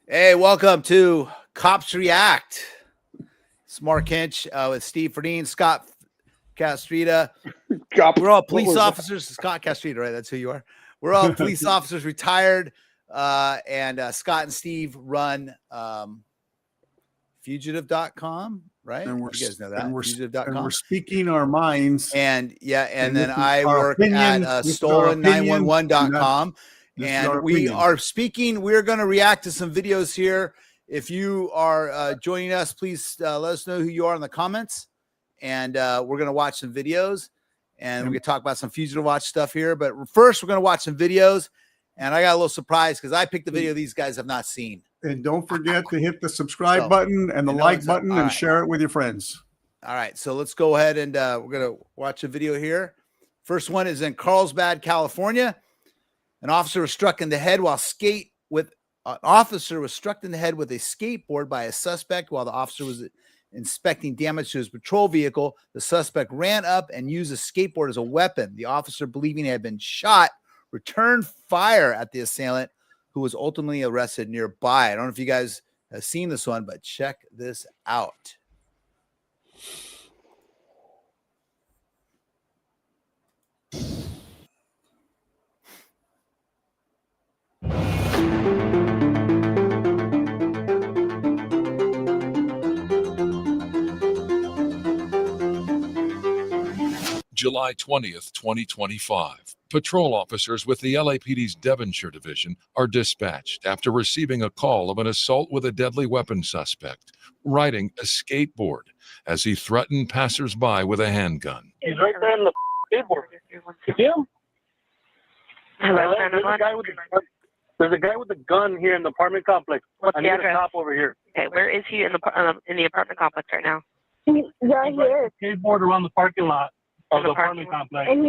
Hey, welcome to Cops React. It's Marc Hinch with Steve Ferdin, Scott Castruita. We're all police officers. Scott Castruita, right? That's who you are. We're all police officers, retired. And Scott and Steve run Fugitive.com, right? And you guys know that. Fugitive.com. And we're speaking our minds. And then I work at stolen911.com. And we are speaking. We're going to react to some videos here. If you are joining us, please let us know who you are in the comments. And we're going to watch some videos. And we're going to talk about some Fugitive Watch stuff here. But first, we're going to watch some videos. And I got a little surprised because I picked the video these guys have not seen. And don't forget to hit the subscribe button and the like button and share it with your friends. All right. So let's go ahead and we're going to watch a video here. First one is in Carlsbad, California. An officer was struck in the head while with a skateboard by a suspect while the officer was inspecting damage to his patrol vehicle. The suspect ran up and used a skateboard as a weapon. The officer, believing he had been shot, returned fire at the assailant, who was ultimately arrested nearby. I don't know if you guys have seen this one, but check this out. July 20th, 2025. Patrol officers with the LAPD's Devonshire Division are dispatched after receiving a call of an assault with a deadly weapon suspect riding a skateboard as he threatened passersby with a handgun. He's right there in the skateboard. You see him? Hello, there's a guy with a gun here in the apartment complex. What's I the need address? a cop over here. Okay, where is he in the apartment complex right now? He's right here. Skateboard around the parking lot of the apartment complex. And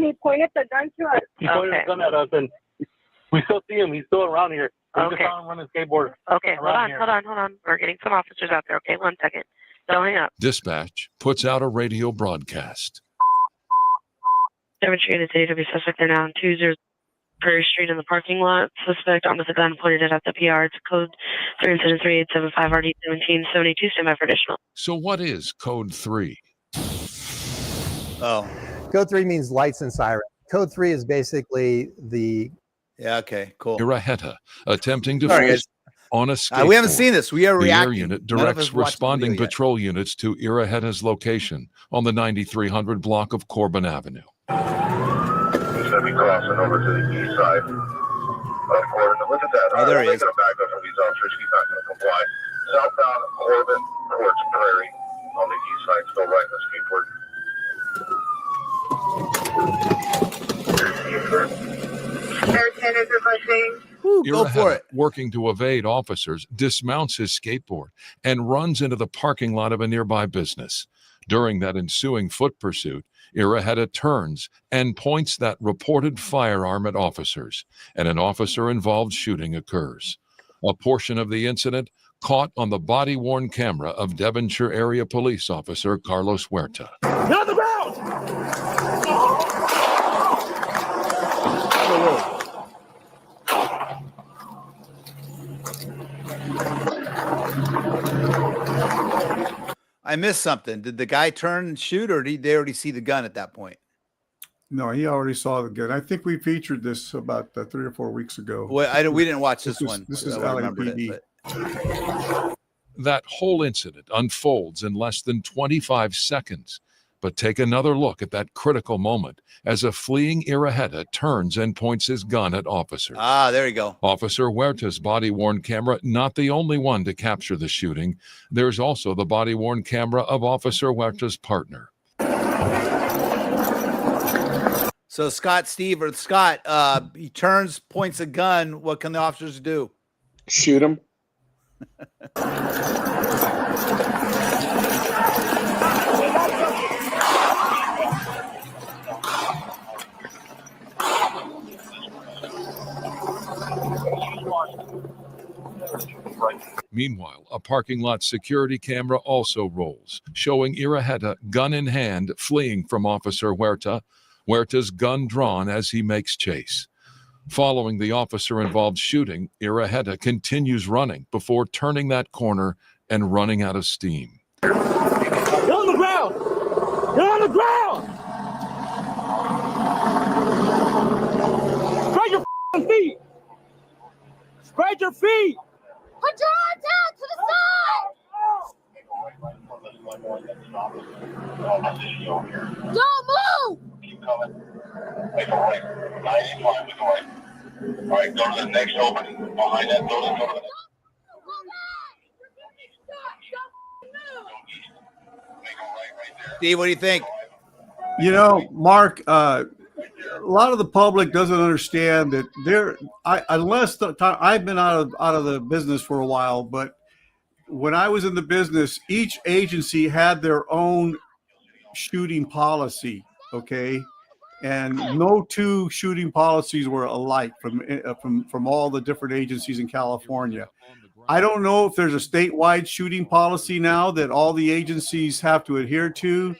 he pointed the gun to us. He pointed his gun at us, and we still see him. He's still around here. We just saw him run a skateboard. Okay, hold on. We're getting some officers out there. Okay, 1 second. Don't hang up. Dispatch puts out a radio broadcast. Devonshire Unit AW suspect are now on 20 Prairie Street in the parking lot. Suspect armed with a gun pointed at the PR. It's code 3-3875 RD 1772. Stand by for additional. So what is Code 3? Oh. Code 3 means lights and sirens. Code 3 is basically the... Yeah, okay, cool. Iraheta attempting to force on a skateboard. We haven't seen this. We are reacting. The air unit directs responding patrol units to Iraheta's location on the 9300 block of Corbin Avenue. He's going to be crossing over to the east side of Corbin. Look at that. Oh, there he is. Back up from these officers. He's not going to comply. Southbound Corbin towards Prairie on the east side, still riding the skateboard. Go for it. Working to evade officers, dismounts his skateboard and runs into the parking lot of a nearby business. During that ensuing foot pursuit, Iraheta turns and points that reported firearm at officers, and an officer-involved shooting occurs. A portion of the incident caught on the body-worn camera of Devonshire area police officer Carlos Huerta. Get on the ground! I missed something. Did the guy turn and shoot, or did they already see the gun at that point? No, he already saw the gun. I think we featured this about 3 or 4 weeks ago. Well, we didn't watch this one. This is LAPD. That whole incident unfolds in less than 25 seconds. But take another look at that critical moment as a fleeing Iraheta turns and points his gun at officers. Ah, there you go. Officer Huerta's body-worn camera, not the only one to capture the shooting. There's also the body-worn camera of Officer Huerta's partner. So Scott, he turns, points a gun. What can the officers do? Shoot him. Meanwhile, a parking lot security camera also rolls, showing Iraheta, gun in hand, fleeing from Officer Huerta, Huerta's gun drawn as he makes chase. Following the officer-involved shooting, Iraheta continues running before turning that corner and running out of steam. You're on the ground! You're on the ground! Spread your feet! Spread your feet! Put your arms out to the side! Don't move! Keep coming. Make a right. 95 with the right. All right, go to the next opening. Behind that building, go to the next. Steve, what do you think? You know, Mark, a lot of the public doesn't understand that I've been out of the business for a while, but when I was in the business, each agency had their own shooting policy. Okay. And no two shooting policies were alike from all the different agencies in California. I don't know if there's a statewide shooting policy now that all the agencies have to adhere to,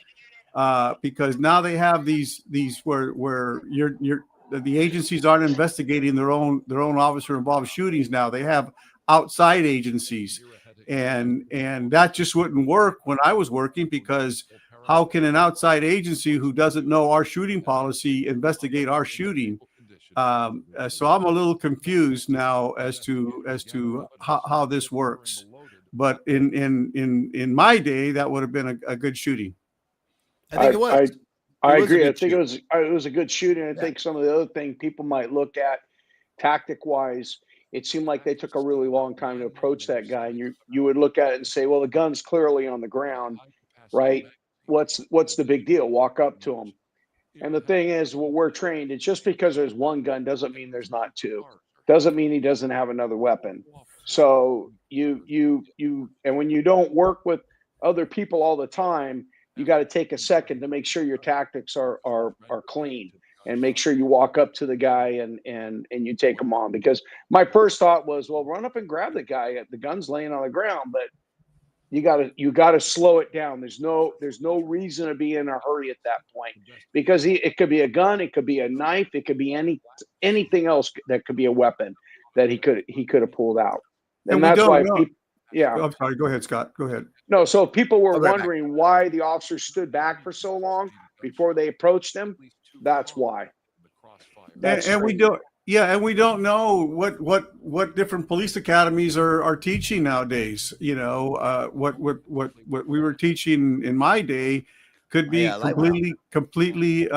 because now they have these where the agencies aren't investigating their own officer involved shootings now. They have outside agencies, and that just wouldn't work when I was working, because how can an outside agency who doesn't know our shooting policy investigate our shooting? So I'm a little confused now as to how this works. But in my day, that would have been a good shooting. I think it was. I agree. I think it was a good shooting. I think some of the other thing people might look at tactic wise, it seemed like they took a really long time to approach that guy, and you would look at it and say, well, the gun's clearly on the ground, right? What's the big deal? Walk up to him. And the thing is, what we're trained, it's just because there's one gun doesn't mean there's not two. Doesn't mean he doesn't have another weapon. So and when you don't work with other people all the time, you got to take a second to make sure your tactics are clean, and make sure you walk up to the guy and you take him on. Because my first thought was, well, run up and grab the guy. The gun's laying on the ground, but you gotta slow it down. There's no reason to be in a hurry at that point, because it could be a gun, it could be a knife, it could be anything else that could be a weapon that he could have pulled out. And that's why yeah. I'm sorry. Go ahead, Scott. Go ahead. No, so people were wondering why the officers stood back for so long before they approached him. That's why. And we don't. Yeah, and we don't know what different police academies are teaching nowadays. You know, what we were teaching in my day could be completely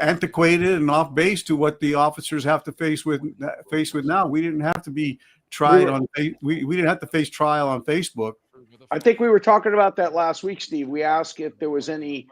antiquated and off base to what the officers have to face with now. We didn't have to be tried we didn't have to face trial on Facebook. I think we were talking about that last week, Steve. We asked if there was any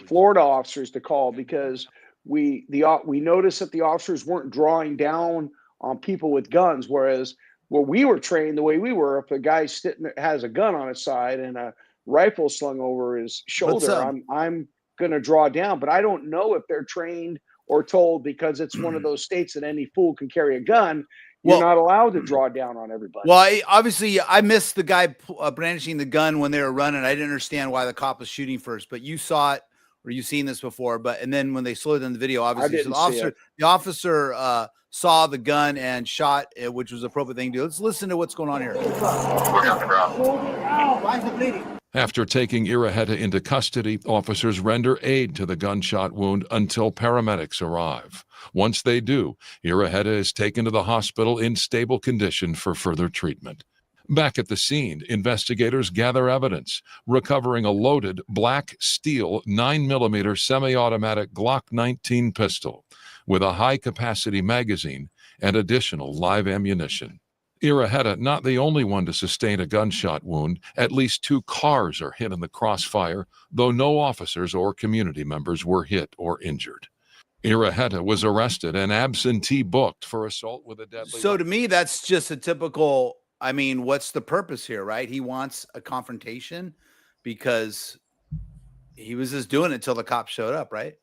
Florida officers to call, because we noticed that the officers weren't drawing down on people with guns, whereas where we were trained, the way we were, if a guy has a gun on his side and a rifle slung over his shoulder, I'm going to draw down. But I don't know if they're trained or told, because it's one of those states that any fool can carry a gun. You're not allowed to draw down on everybody. Well, obviously, I missed the guy brandishing the gun when they were running. I didn't understand why the cop was shooting first, but you saw it. Or you've seen this before, and then when they slowed down the video, obviously the officer saw the gun and shot, which was the appropriate thing to do. Let's listen to what's going on here. After taking Iraheta into custody, officers render aid to the gunshot wound until paramedics arrive. Once they do, Iraheta is taken to the hospital in stable condition for further treatment. Back at the scene, investigators gather evidence, recovering a loaded black steel 9mm semi-automatic Glock 19 pistol with a high-capacity magazine and additional live ammunition. Iraheta, not the only one to sustain a gunshot wound. At least 2 cars are hit in the crossfire, though no officers or community members were hit or injured. Iraheta was arrested and absentee booked for assault with a deadly. So to me, that's just a typical. I mean, what's the purpose here, right? He wants a confrontation because he was just doing it until the cops showed up, right?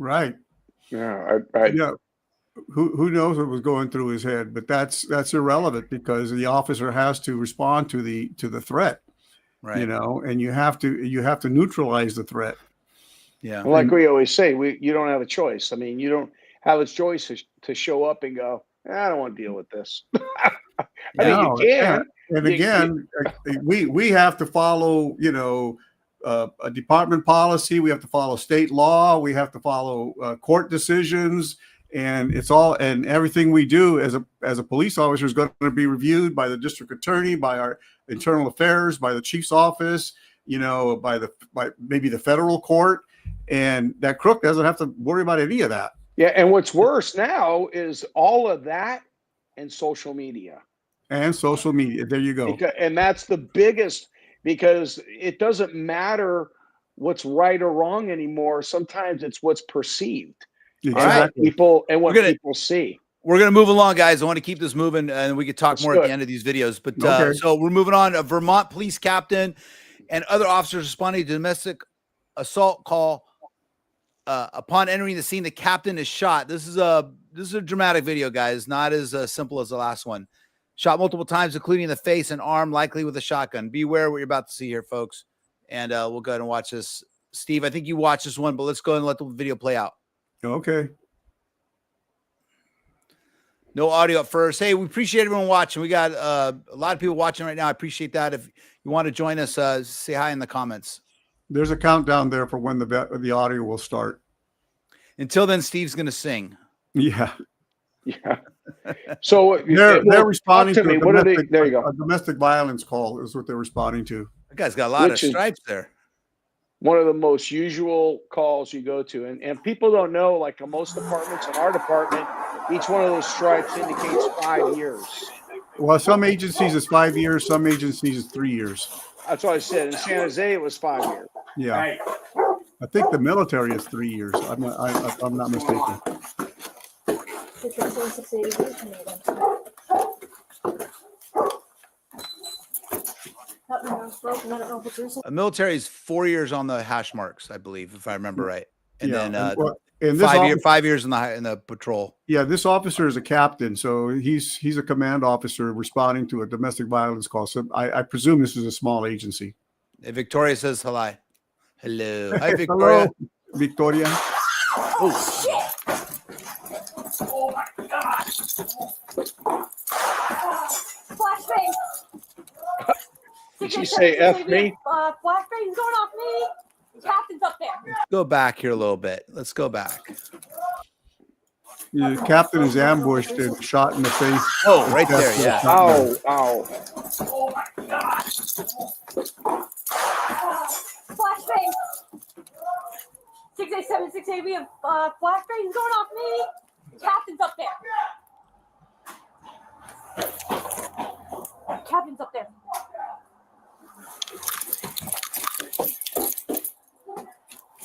Right. Yeah. Yeah. Who knows what was going through his head? But that's irrelevant, because the officer has to respond to the threat, right? You know, and you have to neutralize the threat. Yeah. Well, like we always say, you don't have a choice. I mean, you don't. have its choice to show up and go, I don't want to deal with this. I No, think you can. and again, we have to follow, a department policy. We have to follow state law. We have to follow court decisions, and and everything we do as a police officer is going to be reviewed by the district attorney, by our internal affairs, by the chief's office, by maybe the federal court, and that crook doesn't have to worry about any of that. Yeah, and what's worse now is all of that and social media. And social media. There you go. And that's the biggest, because it doesn't matter what's right or wrong anymore. Sometimes it's what's perceived. Exactly. People see. We're going to move along, guys. I want to keep this moving, and we could talk more at the end of these videos. But so we're moving on. A Vermont police captain and other officers responding to domestic assault call. Upon entering the scene, the captain is shot. This is a dramatic video, guys. Not as simple as the last one. Shot multiple times, including the face and arm, likely with a shotgun. Beware what you're about to see here, folks. And we'll go ahead and watch this. Steve, I think you watched this one, but let's go ahead and let the video play out. Okay. No audio at first. Hey, we appreciate everyone watching. We got a lot of people watching right now. I appreciate that. If you want to join us, say hi in the comments. There's a countdown there for when the audio will start. Until then, Steve's going to sing. Yeah. Yeah. So they're responding to me. There you go. A domestic violence call is what they're responding to. That guy's got a lot of stripes there. One of the most usual calls you go to. And people don't know, like in most departments, in our department, each one of those stripes indicates 5 years. Well, some agencies is 5 years, some agencies is 3 years. That's what I said. In San Jose, it was 5 years. Yeah. Right. I think the military is 3 years. I'm not mistaken. Military is 4 years on the hash marks, I believe, if I remember right, and then 5 years in the patrol. Yeah, this officer is a captain, so he's a command officer responding to a domestic violence call. So I presume this is a small agency. Victoria says hello. Hello, hi Victoria. Hello, Victoria. Oh shit! Oh my god! Flashbang! Did she say F me? Flashbang's going off me. The captain's up there. Let's go back here a little bit. Let's go back. The captain is ambushed and shot in the face. Oh, right there, yeah. Ow, ow. Oh my god! Flashbang! 687, 680, we have flashbangs going off me. The captain's up there. Captain's up there.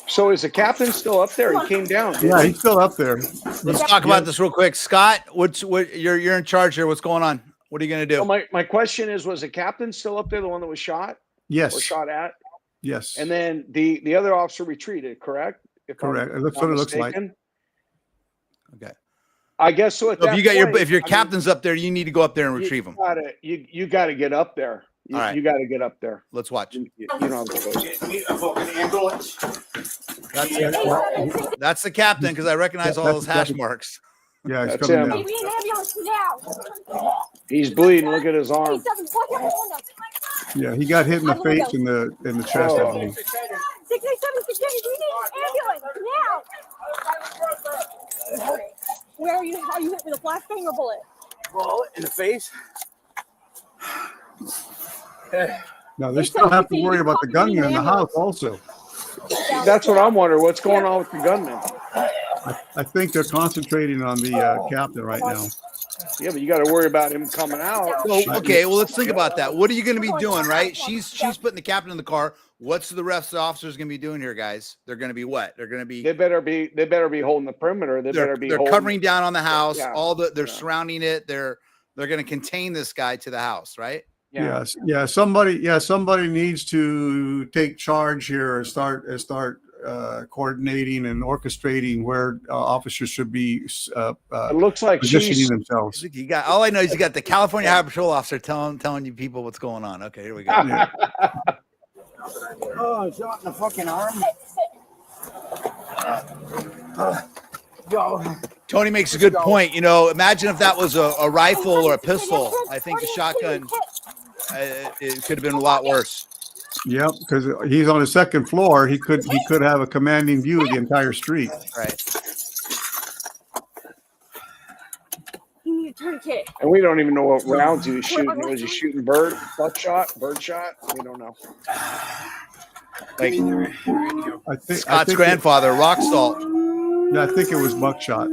So is the captain still up there? He came down. Yeah, he's still up there. Let's talk about this real quick. Scott, what you're in charge here. What's going on? What are you going to do? So my question is, was the captain still up there, the one that was shot? Yes. Or shot at? Yes. And then the other officer retreated, correct? Correct. That's what it looks like. Okay. I guess so. If you got if your captain's up there, you need to go up there and retrieve him. You got to get up there. All right. You got to get up there. Let's watch. You know That's the captain, because I recognize all those hash marks. Yeah, it's coming down. He's bleeding. Look at his arm. Yeah, he got hit in the face in the chest. I believe. 687, 680, we need an ambulance now. Where are you? Are you hit with a flashbang or bullet? Bullet in the face. Now they still have to worry about the gunman in the house also. That's what I'm wondering. What's going on with the gunman? I think they're concentrating on the captain right now. Yeah, but you got to worry about him coming out. Okay, well, let's think about that. What are you going to be doing, right? She's putting the captain in the car. What's the rest of the officers going to be doing here, guys? They're going to be what? They're going to be. They better be holding the perimeter. They're covering down on the house. Yeah. They're surrounding it. They're going to contain this guy to the house, right? Yeah. Yes. Yeah. Somebody needs to take charge here and start coordinating and orchestrating where officers should be. It looks like positioning themselves. All I know is you got the California Highway Patrol officer telling you people what's going on. Okay, here we go. Yeah. Oh, shot in the fucking arm. Go. Tony makes a good point. You know, imagine if that was a rifle or a pistol. I think the shotgun, it could have been a lot worse. Yep, because he's on the second floor. He could have a commanding view of the entire street. Right. And we don't even know what rounds he was shooting. Was he shooting buckshot? We don't know. Like I think Scott's grandfather, rock salt. Yeah, I think it was buckshot.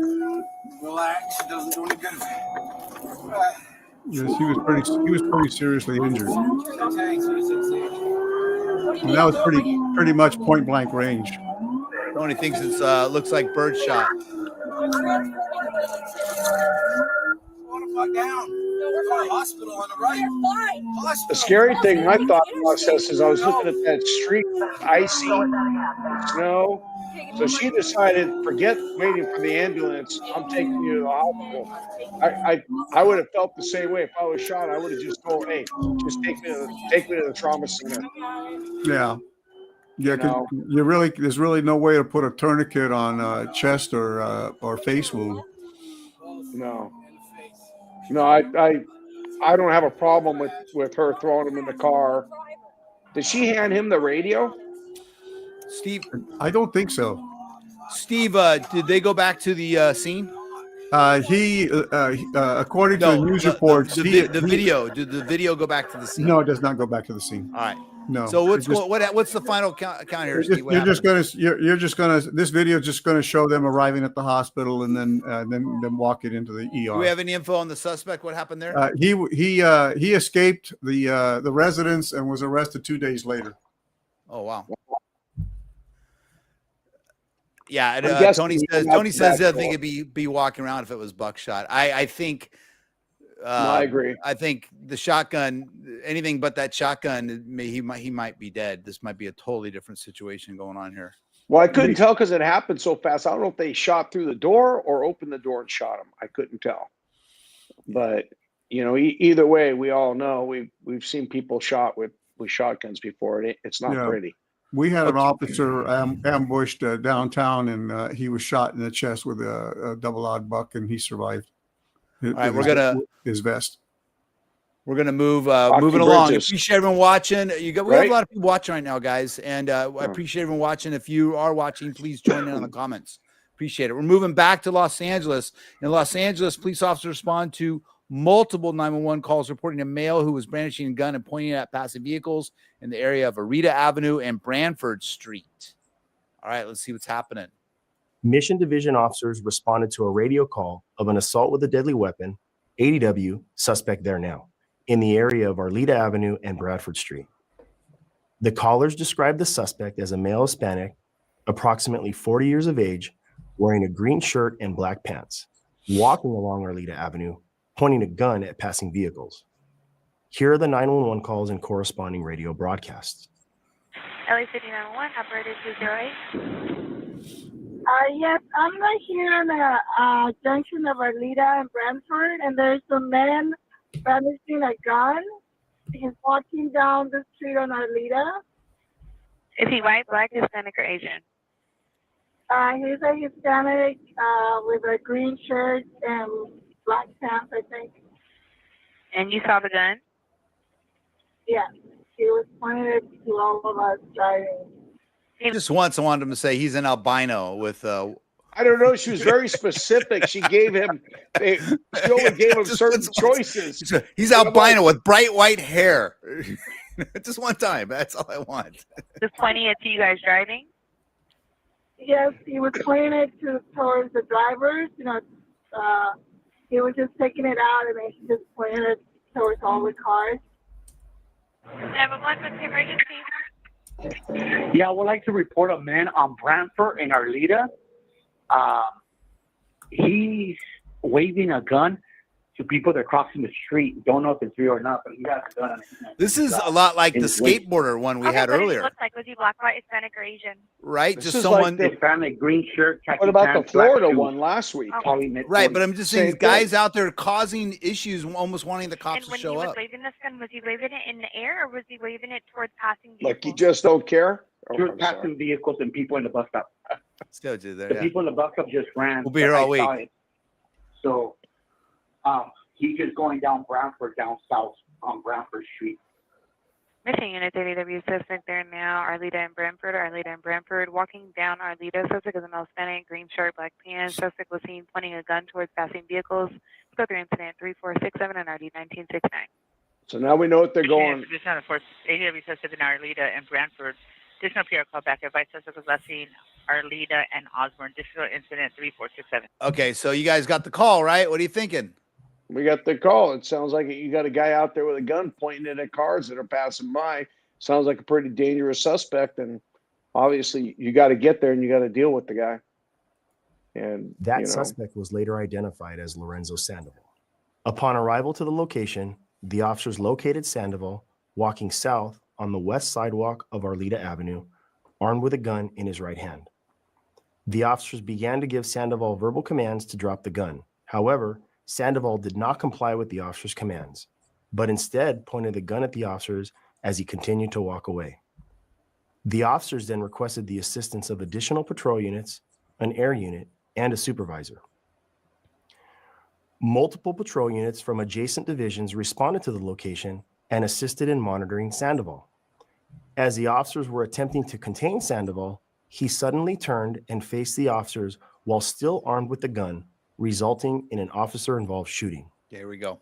Relax. It doesn't do any good. Yes, he was pretty seriously injured. And that was pretty much point blank range. Tony thinks it's looks like birdshot. Hospital on the right. The scary thing, my thought process is I was looking at that street, icy, snow. So she decided, forget waiting for the ambulance. I'm taking you to the hospital. I would have felt the same way if I was shot. I would have just told, hey, just take me to the trauma center. Yeah. Yeah, because there's really no way to put a tourniquet on chest or face wound. No, I don't have a problem with her throwing him in the car. Did she hand him the radio? Steve, I don't think so. Steve, did they go back to the scene? According to the news reports, the video. Did the video go back to the scene? No, it does not go back to the scene. All right. No. So what's the final count here, Steve? You're just gonna. This video is just gonna show them arriving at the hospital and then walking into the ER. Do we have any info on the suspect? What happened there? He escaped the residence and was arrested 2 days later. Oh wow. Yeah, Tony says I think it'd be walking around if it was buckshot. I think. No, I agree. I think the shotgun, anything but that shotgun, he might be dead. This might be a totally different situation going on here. Well, I couldn't tell because it happened so fast. I don't know if they shot through the door or opened the door and shot him. I couldn't tell. But either way, we all know we've seen people shot with shotguns before. It's not pretty. We had an officer ambushed downtown, and he was shot in the chest with a double-aught buck, and he survived. All right, his vest. We're gonna moving along. I appreciate everyone watching. We have a lot of people watching right now, guys, and I appreciate everyone watching. If you are watching, please join in on the comments. Appreciate it. We're moving back to Los Angeles. In Los Angeles, police officers respond to multiple 911 calls reporting a male who was brandishing a gun and pointing at passing vehicles in the area of Arita Avenue and Branford Street. All right, let's see what's happening. Mission Division officers responded to a radio call of an assault with a deadly weapon, ADW, suspect there now, in the area of Arleta Avenue and Bradford Street. The callers described the suspect as a male Hispanic, approximately 40 years of age, wearing a green shirt and black pants, walking along Arleta Avenue, pointing a gun at passing vehicles. Here are the 911 calls and corresponding radio broadcasts. LA City 911, operator 208. Yes, I'm right here in the junction of Arleta and Brantford, and there's a man brandishing a gun. He's walking down the street on Arleta. Is he white, black, Hispanic, or Asian? He's a Hispanic with a green shirt and black pants, I think. And you saw the gun? Yeah, he was pointed to all of us driving. Just once I wanted him to say he's an albino with I don't know. She was very specific. She gave him she only gave him certain choices. He's albino with bright white hair. Just one time. That's all I want. Just pointing it to you guys driving? Yes, he was pointing it towards the drivers. He was just taking it out and then he just pointed it towards all the cars. 911, what's the emergency? Yeah, I would like to report a man on Brantford in Arleta. He's waving a gun to people that are crossing the street. Don't know if it's real or not, but he has a gun on his neck. This is a lot like the skateboarder one we had earlier. What like? Was he black, white, Hispanic, or Asian? Right? This just is someone. like Hispanic, green shirt. What about the Florida one last week? Right, but I'm just saying, guys out there causing issues, almost wanting the cops to show up. And when he was waving this gun, was he waving it in the air, or was he waving it towards passing vehicles? Like you just don't care? Towards passing vehicles and people in the bus stop. Still do there. The Yeah. people in the bus stop just ran. We'll be here all I saw week. it. So, he's just going down Brantford, down south on Brantford Street. Mission unit ADW suspect there now. Arleta and Brantford. Walking down Arleta. Suspect is a male Hispanic, green shirt, black pants. Suspect was seen pointing a gun towards passing vehicles. Go through incident 3467 and RD 1969. So now we know what they're going. This is for ADW suspect in Arleta and Brantford. Additional PR call back. Advice suspect was last seen Arleta and Osborne. Additional incident 3467. Okay, so you guys got the call, right? What are you thinking? We got the call. It sounds like you got a guy out there with a gun pointing it at cars that are passing by. Sounds like a pretty dangerous suspect, and obviously you got to get there and you got to deal with the guy. And that suspect was later identified as Lorenzo Sandoval. Upon arrival to the location, the officers located Sandoval walking south on the west sidewalk of Arleta Avenue, armed with a gun in his right hand. The officers began to give Sandoval verbal commands to drop the gun. However, Sandoval did not comply with the officers' commands, but instead pointed the gun at the officers as he continued to walk away. The officers then requested the assistance of additional patrol units, an air unit, and a supervisor. Multiple patrol units from adjacent divisions responded to the location and assisted in monitoring Sandoval. As the officers were attempting to contain Sandoval, he suddenly turned and faced the officers while still armed with the gun, resulting in an officer-involved shooting. Here we go.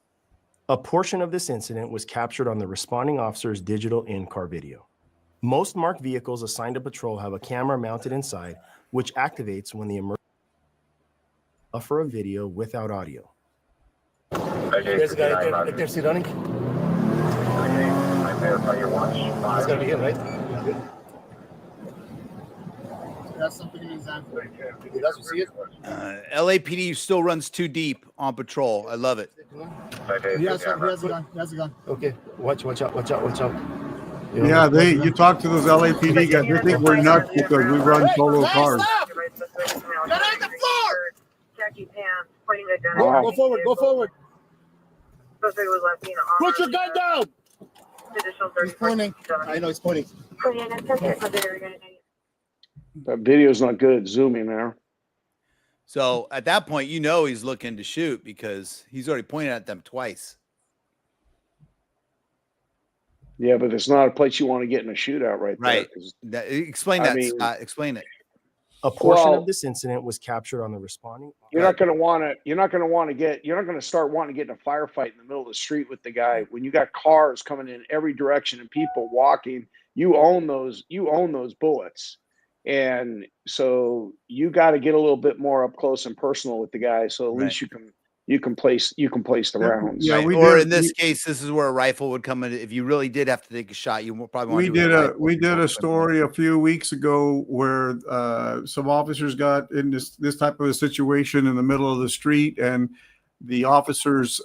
A portion of this incident was captured on the responding officer's digital in-car video. Most marked vehicles assigned to patrol have a camera mounted inside, which activates when the emergency for a video without audio. There's a guy right there, still running. It's gonna be him, right? That's something in his hand. He doesn't see it. LAPD still runs too deep on patrol. I love it. He has a gun. He has a gun. Okay, watch out. Yeah, you talk to those LAPD guys, they think we're nuts because we run solo cars. Get on the floor! Khaki pants, pointing a gun. Go forward. Go forward. Suspect was last seen Put your gun down! He's pointing. I know he's pointing. That video's not good. Zooming there. So at that point, he's looking to shoot because he's already pointed at them twice. Yeah, but it's not a place you want to get in a shootout right there. Right. Explain that, Scott. Explain it. A portion of this incident was captured on the responding. You're not going to start wanting to get in a firefight in the middle of the street with the guy when you got cars coming in every direction and people walking. You own those bullets. And so you got to get a little bit more up close and personal with the guy. So at least you can place the rounds. Yeah, or in this case, this is where a rifle would come in. If you really did have to take a shot, you probably want to. We did a story a few weeks ago where some officers got in this type of a situation in the middle of the street, and the officers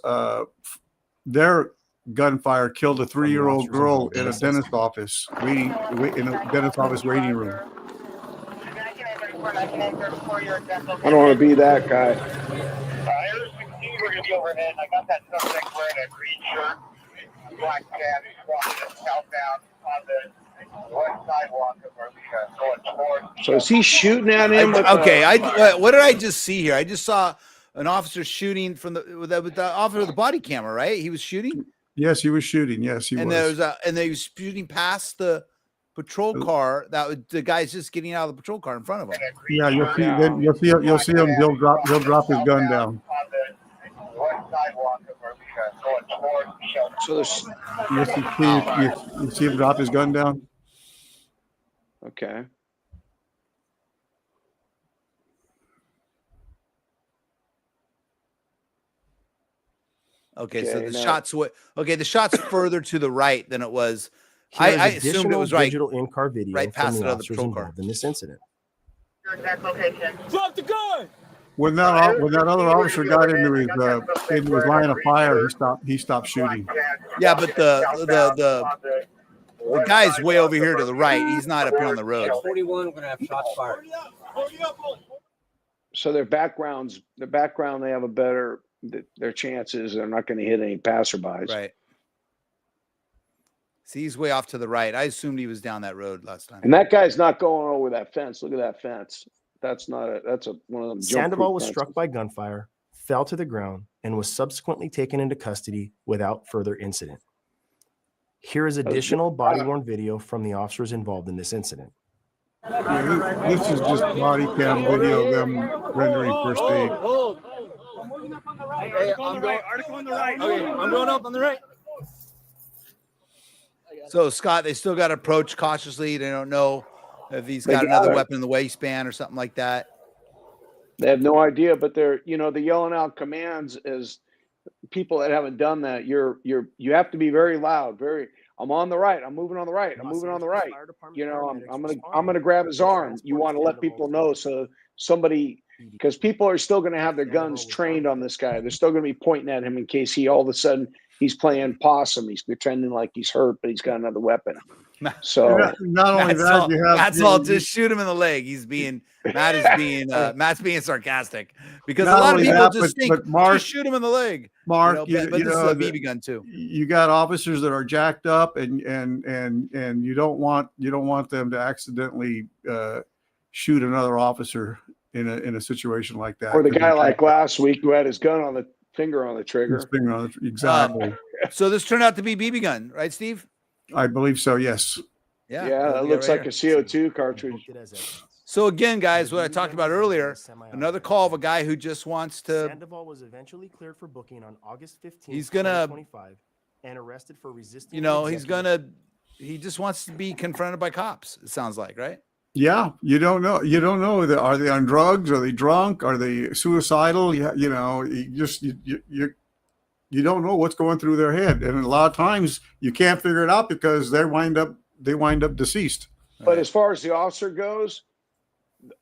their gunfire killed a 3-year-old girl in a dentist office waiting room. I don't want to be that guy. We're going to be overhead. I got that suspect wearing a green shirt, black pants, walking southbound on the west sidewalk of Arleta, going towards. So is he shooting at him? What did I just see here? I just saw an officer shooting with the officer with the body camera, right? He was shooting? Yes, he was shooting. Yes, he was. And they was shooting past the patrol car. The guy's just getting out of the patrol car in front of him. Yeah, you'll see him. He'll drop his gun down. So you see him drop his gun down. Okay. Okay, so the shot's further to the right than it was. I assumed it was right. Digital in-car video right past from the the other officers patrol car. involved in this incident. Drop the gun! When that other officer got into his line of fire, he stopped shooting. Yeah, but the guy's way over here to the right. He's not up here on the road. 41, we're gonna have shots fired. So their background, they have a better. Their chances, they're not going to hit any passerbys. Right. See, he's way off to the right. I assumed he was down that road last time. And that guy's not going over that fence. Look at that fence. That's not a. That's one of them. Sandoval was struck by gunfire, fell to the ground, and was subsequently taken into custody without further incident. Here is additional body-worn video from the officers involved in this incident. This is just body cam video of them rendering first aid. Hey, I'm going. Article on the right. Okay, I'm going up on the right. So Scott, they still got to approach cautiously. They don't know if he's got another weapon in the waistband or something like that. They have no idea, but they're, they're yelling out commands as people that haven't done that. You have to be very loud. I'm on the right. I'm moving on the right. I'm moving on the right. I'm gonna grab his arm. You want to let people know so somebody, because people are still going to have their guns trained on this guy. They're still going to be pointing at him in case he all of a sudden he's playing possum. He's pretending like he's hurt, but he's got another weapon. So not only that's all. Just shoot him in the leg. Matt's being sarcastic because a lot of people just think Marc, just shoot him in the leg. Marc, but this is a BB gun too. You got officers that are jacked up, and you don't want them to accidentally shoot another officer in a situation like that. Or the guy like last week who had his gun on the finger on the trigger. Exactly. So this turned out to be BB gun, right, Steve? I believe so. Yes. Yeah, it looks like a CO2 cartridge. So again, guys, what I talked about earlier, another call of a guy who just wants to. Sandoval was eventually cleared for booking on August 15th, he's gonna 2025, and arrested for resisting. He just wants to be confronted by cops. It sounds like, right? Yeah, you don't know. Are they on drugs? Are they drunk? Are they suicidal? You don't know what's going through their head, and a lot of times you can't figure it out because they wind up deceased. But as far as the officer goes,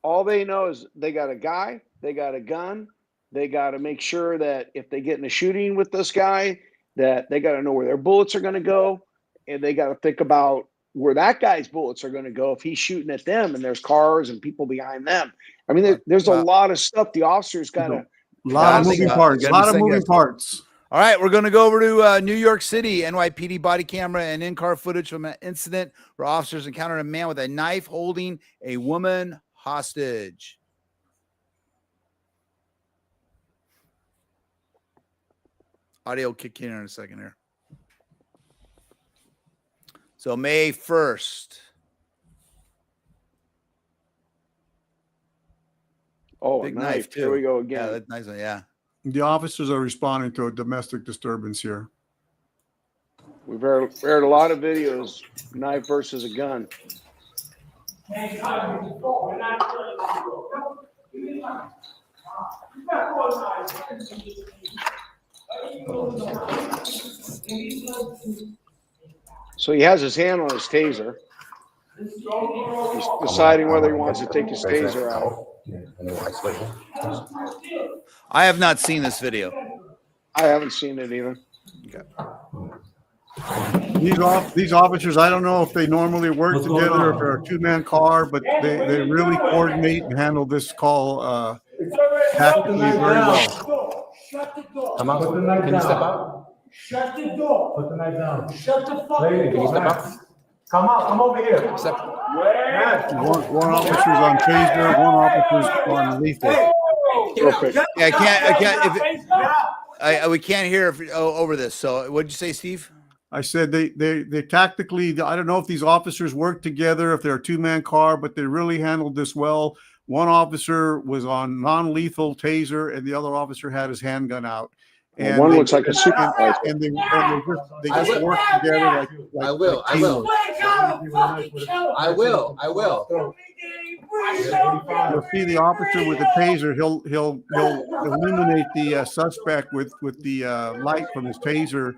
all they know is they got a guy, they got a gun, they got to make sure that if they get in a shooting with this guy, that they got to know where their bullets are going to go, and they got to think about where that guy's bullets are going to go if he's shooting at them and there's cars and people behind them. I mean, there's a lot of stuff the officers got to. A lot of moving parts. All right, we're going to go over to New York City. NYPD body camera and in-car footage from an incident where officers encountered a man with a knife holding a woman hostage. Audio will kick in a second here. So May 1st. Oh, big knife too. Here we go again. Yeah, that's nice one. Yeah. The officers are responding to a domestic disturbance here. We've heard a lot of videos, knife versus a gun. So he has his hand on his taser. He's deciding whether he wants to take his taser out. I have not seen this video. I haven't seen it either. Okay. These officers, I don't know if they normally work together, if they're a two-man car, but they really coordinate and handle this call tactically very well. Shut the door. Come out. Can you step out? Shut the door. Put the knife down. Shut the fuck Lady, can you step out? Come out. Come over here. Step. One officer's on taser, one officer's on lethal. Yeah, we can't hear over this. So what'd you say, Steve? I said they tactically, I don't know if these officers work together, if they're a two-man car, but they really handled this well. One officer was on non-lethal taser, and the other officer had his handgun out. And one looks like a supervisor. And they just work together like I will. You'll see the officer with the taser. He'll illuminate the suspect with the light from his taser,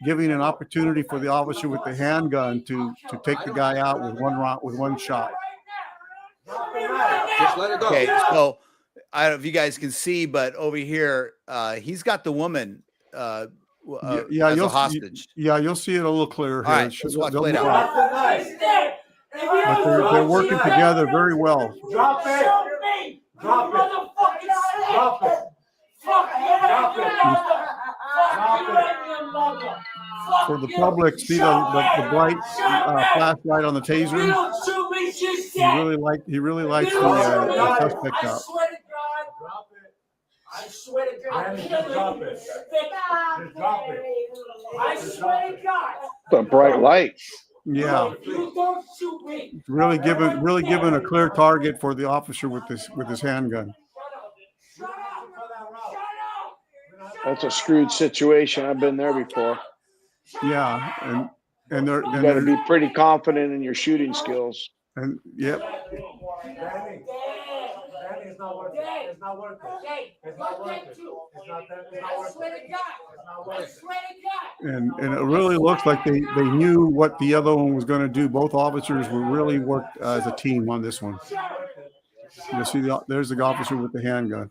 giving an opportunity for the officer with the handgun to take the guy out with one shot. Just let it go. Okay, so I don't know if you guys can see, but over here, he's got the woman as a hostage. You'll see it a little clearer here. All right, let's watch it out. But they're working together very well. Drop it. Drop it. Drop it. Drop it. For the public, see the bright flashlight on the taser. He really likes the suspect out. I swear to God. Just drop it. Just drop it. I swear to God. The bright light. Yeah. You don't shoot me. Really giving a clear target for the officer with his handgun. That's a screwed situation. I've been there before. Yeah, and you got to be pretty confident in your shooting skills. And yep. Danny, it's not worth it. It's not worth it. It's not worth it. It's not that. It's not worth it. I swear to God. And it really looks like they knew what the other one was going to do. Both officers were really worked as a team on this one. You see, there's the officer with the handgun.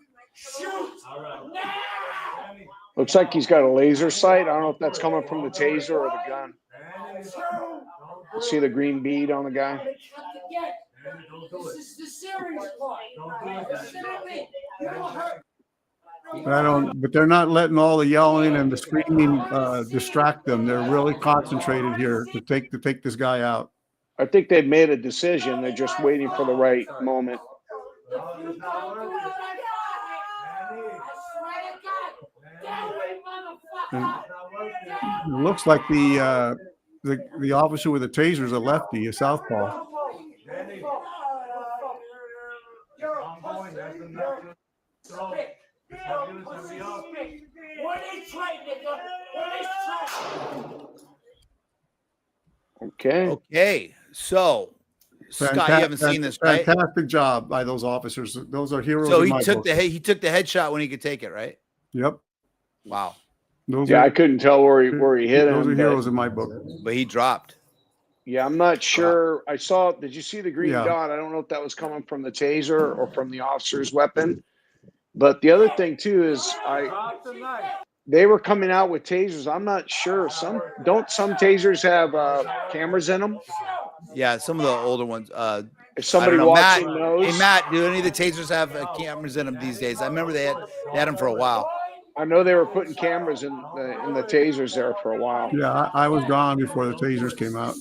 Looks like he's got a laser sight. I don't know if that's coming from the taser or the gun. You see the green bead on the guy? This is the serious part. Listen to me. You don't hurt. But they're not letting all the yelling and the screaming distract them. They're really concentrated here to take this guy out. I think they've made a decision. They're just waiting for the right moment. And it looks like the officer with the taser is a lefty, a southpaw. Okay. So, Scott, you haven't seen this, right? Fantastic job by those officers. Those are heroes. So he took the headshot when he could take it, right? Yep. Wow. I couldn't tell where he hit him. Those are heroes in my book. But he dropped. Yeah, I'm not sure. Did you see the green dot? I don't know if that was coming from the taser or from the officer's weapon. But the other thing too is they were coming out with tasers. I'm not sure. Some tasers have cameras in them? Yeah, some of the older ones. If somebody watching knows. Hey Matt, do any of the tasers have cameras in them these days? I remember they had them for a while. I know they were putting cameras in the tasers there for a while. Yeah, I was gone before the tasers came out.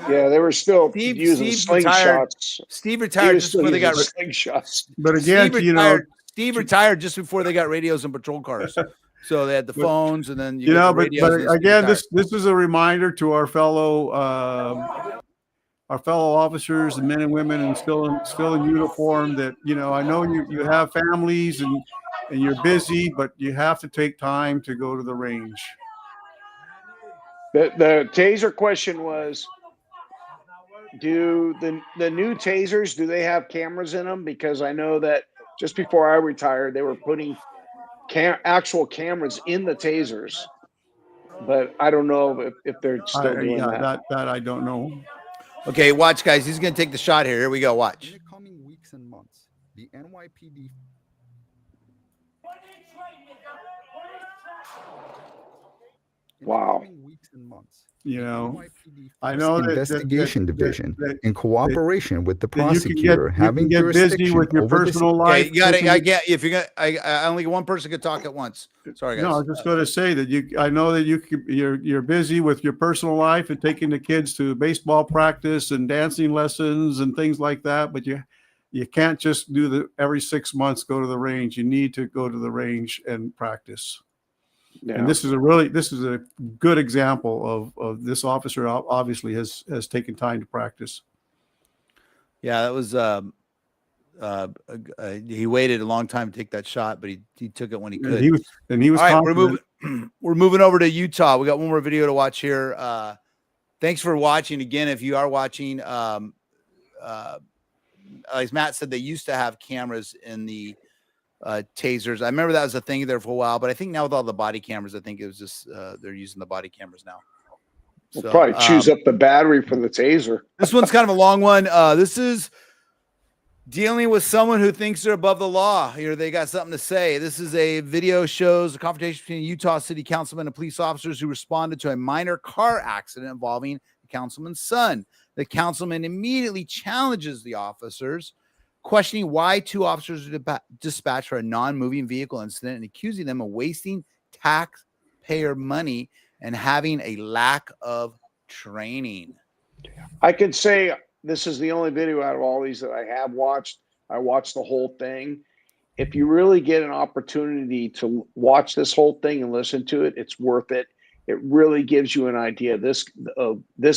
Yeah, they were still using slingshots. Steve retired just before they got slingshots. But again, Steve retired just before they got radios and patrol cars. So they had the phones, and then but again, this is a reminder to our fellow officers, the men and women, and still in uniform that I know you have families and you're busy, but you have to take time to go to the range. The taser question was, do the new tasers, do they have cameras in them? Because I know that just before I retired, they were putting actual cameras in the tasers, but I don't know if they're still doing that. That I don't know. Okay, watch, guys. He's going to take the shot here. Here we go. Watch. In the coming weeks and months, the NYPD. Wow. Weeks and months. I know that Investigation Division, in cooperation with the prosecutor, having jurisdiction with your personal life. I only one person could talk at once. Sorry, guys. No, I was just going to say that I know that you're busy with your personal life and taking the kids to baseball practice and dancing lessons and things like that. But you can't just do every 6 months go to the range. You need to go to the range and practice. Yeah. And this is a good example of this officer obviously has taken time to practice. Yeah, that was he waited a long time to take that shot, but he took it when he could. And he was all right, we're moving over to Utah. We got one more video to watch here. Thanks for watching again. If you are watching, as Matt said, they used to have cameras in the tasers. I remember that was a thing there for a while, but I think now with all the body cameras, I think it was just they're using the body cameras now. We'll probably choose up the battery for the taser. This one's kind of a long one. This is dealing with someone who thinks they're above the law. Here they got something to say. This is a video shows a confrontation between Utah City councilman and police officers who responded to a minor car accident involving the councilman's son. The councilman immediately challenges the officers. questioning why 2 officers were dispatched for a non-moving vehicle incident and accusing them of wasting taxpayer money and having a lack of training. I can say this is the only video out of all these that I have watched. I watched the whole thing. If you really get an opportunity to watch this whole thing and listen to it, it's worth it. It really gives you an idea. This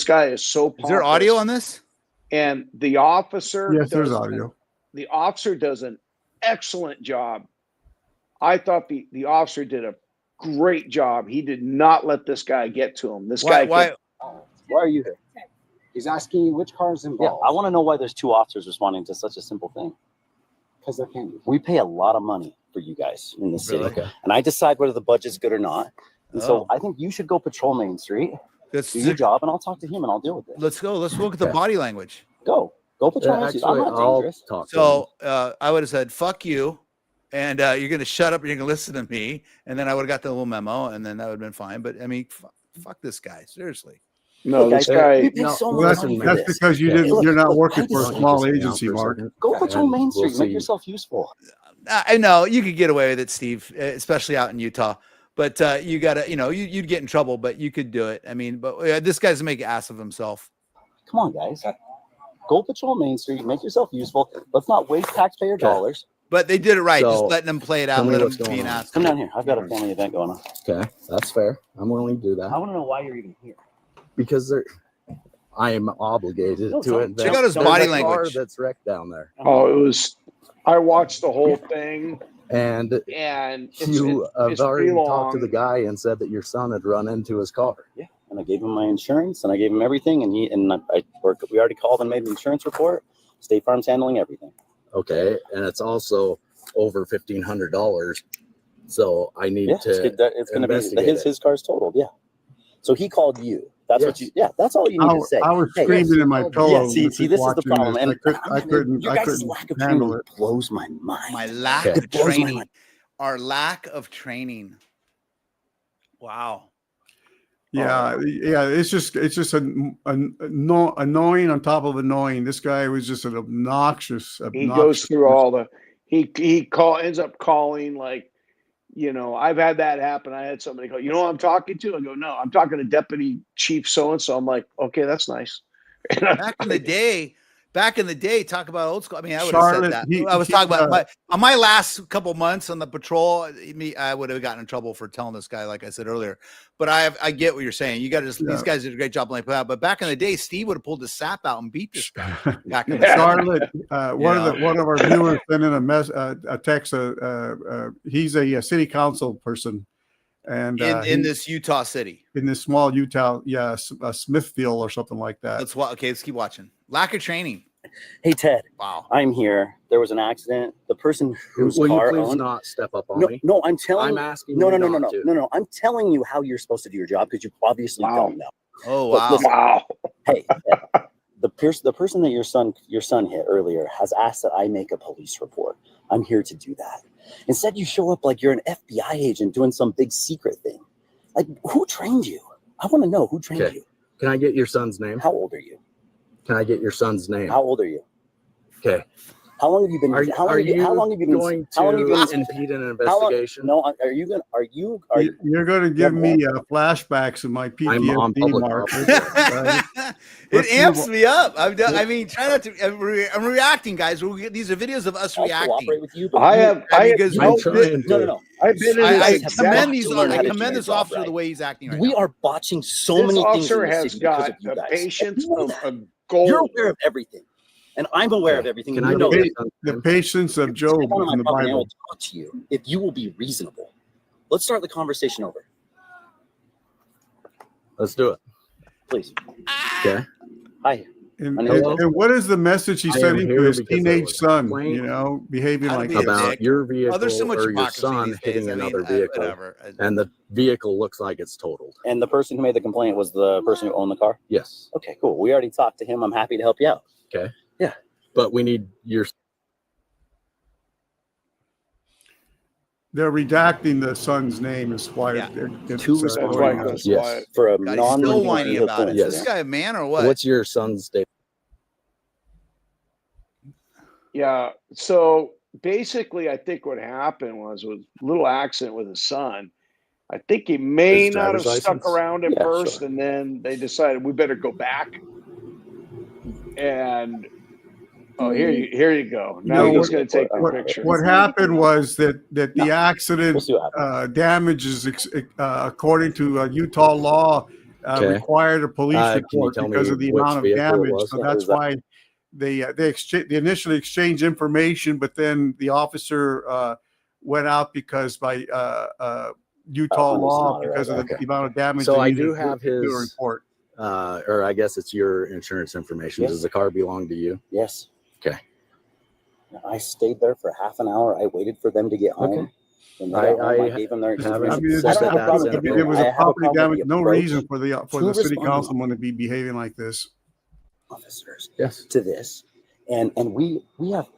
guy is so pompous. Is there audio on this? And the officer, Yes, there's audio. The officer does an excellent job. I thought the officer did a great job. He did not let this guy get to him. Why are you here? He's asking you which car is involved. Yeah, I want to know why there's 2 officers responding to such a simple thing. Because there can be. We pay a lot of money for you guys in the city. Really? Okay. And I decide whether the budget's good or not. And so I think you should go patrol Main Street, do your job, and I'll talk to him and I'll deal with it. Let's go. Let's look at the body language. Go patrol Main Street. I'm not dangerous. So I would have said, fuck you. And you're going to shut up. You're going to listen to me. And then I would have got the little memo and then that would have been fine. But I mean, fuck this guy. Seriously. No, this guy. That's because you're not working for a small agency, Mark. Go patrol Main Street. Make yourself useful. I know you could get away with it, Steve, especially out in Utah. But you got to, you'd get in trouble, but you could do it. I mean, but this guy's make an ass of himself. Come on, guys. Go patrol Main Street. Make yourself useful. Let's not waste taxpayer dollars. But they did it right. Just letting them play it out. Let them be an ass. Come down here. I've got a family event going on. Okay, that's fair. I'm willing to do that. I want to know why you're even here. Because I am obligated to it. Check out his body language. That's wrecked down there. Oh, I watched the whole thing. And you have already talked to the guy and said that your son had run into his car. Yeah, and I gave him my insurance and I gave him everything, and we already called and made an insurance report. State Farm's handling everything. Okay, and it's also over $1,500, so I need to. It's going to be his car's totaled. Yeah, so he called you. That's what you. Yeah, that's all you need to say. I was screaming in my pillow. Yeah, see, this is the problem, and I couldn't handle it. Blows my mind. My lack of training. Our lack of training. Wow. Yeah, it's just annoying on top of annoying. This guy was just an obnoxious. He goes through all the. He ends up calling like. I've had that happen. I had somebody go, who I'm talking to? I go, no, I'm talking to Deputy Chief so-and-so. I'm like, okay, that's nice. Back in the day, talk about old school. I mean, I would have said that. I was talking about on my last couple months on the patrol. I would have gotten in trouble for telling this guy, like I said earlier. But I get what you're saying. You got to these guys did a great job like that. But back in the day, Steve would have pulled his sap out and beat this guy. Back in the Charlotte, one of our viewers sent in a text. He's a city council person, and in this Utah city, in this small Utah, Smithfield or something like that. Let's keep watching. Lack of training. Hey Ted. Wow. I'm here. There was an accident. The person whose car you please owned. Not step up on me. No, I'm telling. I'm asking. No. I'm telling you how you're supposed to do your job because you obviously don't know. Oh wow. Listen, wow. Hey, the person that your son hit earlier has asked that I make a police report. I'm here to do that. Instead, you show up like you're an FBI agent doing some big secret thing. Like, who trained you? I want to know who trained you. Can I get your son's name? How old are you? Can I get your son's name? How old are you? Okay. How long have you been? How long have you been going to impede an investigation? Are you going? You're going to give me flashbacks of my PTSD, Mark. It amps me up. I mean, try not to. I'm reacting, guys. These are videos of us reacting. With you, I commend this officer the way he's acting right now. We are botching so many things. This officer has got the patience of a gold. You're aware of everything. And I'm aware of everything. Can I know the patience of Job in the Bible? I will talk to you if you will be reasonable. Let's start the conversation over. Let's do it. Please. Okay. Hi. And what is the message he's sending to his teenage son? Behaving like about your vehicle there's so much or your son hitting another vehicle, and the vehicle looks like it's totaled. And the person who made the complaint was the person who owned the car? Yes. Okay, cool. We already talked to him. I'm happy to help you out. Okay. Yeah. But we need your. They're redacting the son's name. Is why yes. For a still whining about it. Yes. Is this guy a man or what? What's your son's date? Yeah. So basically, I think what happened was a little accident with his son. I think he may His not have driver's stuck license? around at Yeah, first, sure. and then they decided we better go back. And here you go. Now No, he's going to take the picture. what happened was that the accident damages, according to Utah law, Okay. required a police Can you report tell because me of the which amount of vehicle it damage. was? So that's why they initially exchanged information, but then the officer went out because by Utah law, because of the amount of damage. So they I needed do to have do a his report. or I guess it's your insurance information. Yes. Does the car belong to you? Yes. Okay. I stayed there for half an hour. I waited for them to get home. Okay. When they got home, I gave them their information. I mean, I don't have a problem with it was a property damage. No approach reason for the to city responding councilman to be behaving like this. officers Yes. to this, and we we'll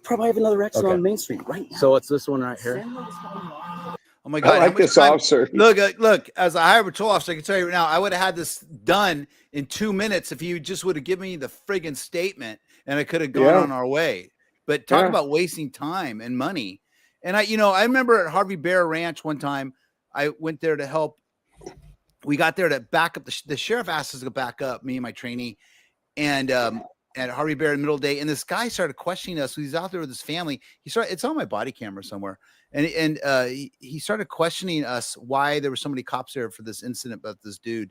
probably have another accident on Main Street right now. So it's this one right here. Oh my God! I like this officer. Look, as a highway patrol officer, I can tell you right now, I would have had this done in 2 minutes if you just would have given me the friggin' statement, and I could have gone on our way. But talk about wasting time and money. And I remember at Harvey Bear Ranch one time, I went there to help. We got there to back up. The sheriff asked us to back up, me and my trainee, and at Harvey Bear in the middle of the day. And this guy started questioning us. He's out there with his family. It's on my body camera somewhere. And he started questioning us why there were so many cops there for this incident about this dude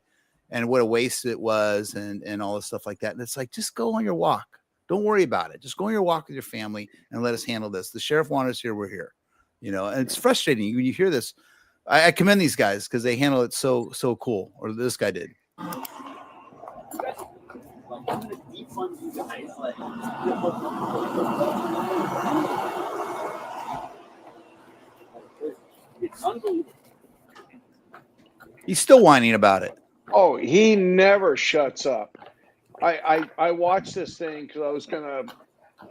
and what a waste it was and all this stuff like that. And it's like, just go on your walk. Don't worry about it. Just go on your walk with your family and let us handle this. The sheriff wanted us here. We're here, and it's frustrating when you hear this. I commend these guys because they handle it so cool, or this guy did. It's unbelievable. He's still whining about it. Oh, he never shuts up. I watched this thing because I was gonna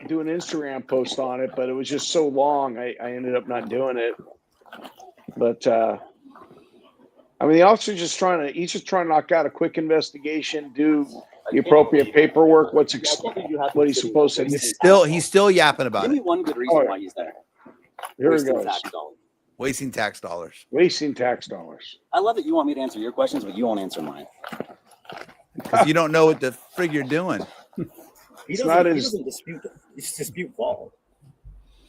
do an Instagram post on it, but it was just so long. I ended up not doing it. But I mean, the officer's just he's just trying to knock out a quick investigation, do the appropriate paperwork. What he's supposed to do. He's still yapping about Give it. me one good reason why he's there. Here it Wasting goes. tax dollars. Wasting tax dollars. Wasting tax dollars. I love that you want me to answer your questions, but you won't answer mine. Because you don't know what the frig you're doing. He doesn't dispute it. It's dispute fault.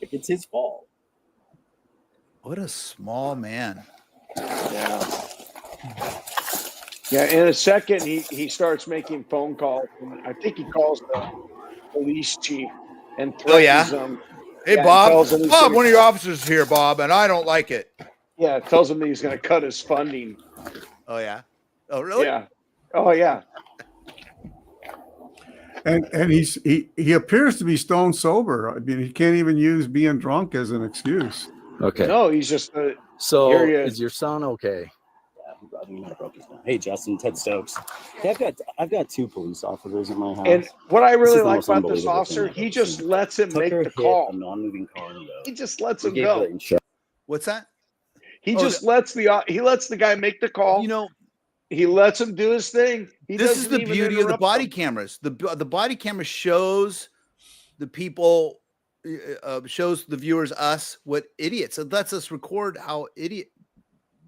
If it's his fault. What a small man. Yeah. Yeah. In a second, he starts making phone calls. I think he calls the police chief and threatens him. Hey, Bob. Bob, one of your officers is here, Bob, and I don't like it. Yeah, tells him that he's going to cut his funding. Oh, yeah? Oh, really? Yeah. Oh, yeah. And he appears to be stone sober. I mean, he can't even use being drunk as an excuse. Okay. No, he's just. So here he is your son okay? Hey, Justin, Ted Stokes. Hey, I've got 2 police officers in my house. And what I really This is the like most about this unbelievable officer, thing I've he ever just seen. lets him make Tucker the hit call. a non-moving car in the He just lets We him gave go. the insurance. What's that? He just lets the guy make the call. He lets him do his thing. This is the beauty of the body cameras. The body camera shows the people, shows the viewers, us, what idiots. It lets us record how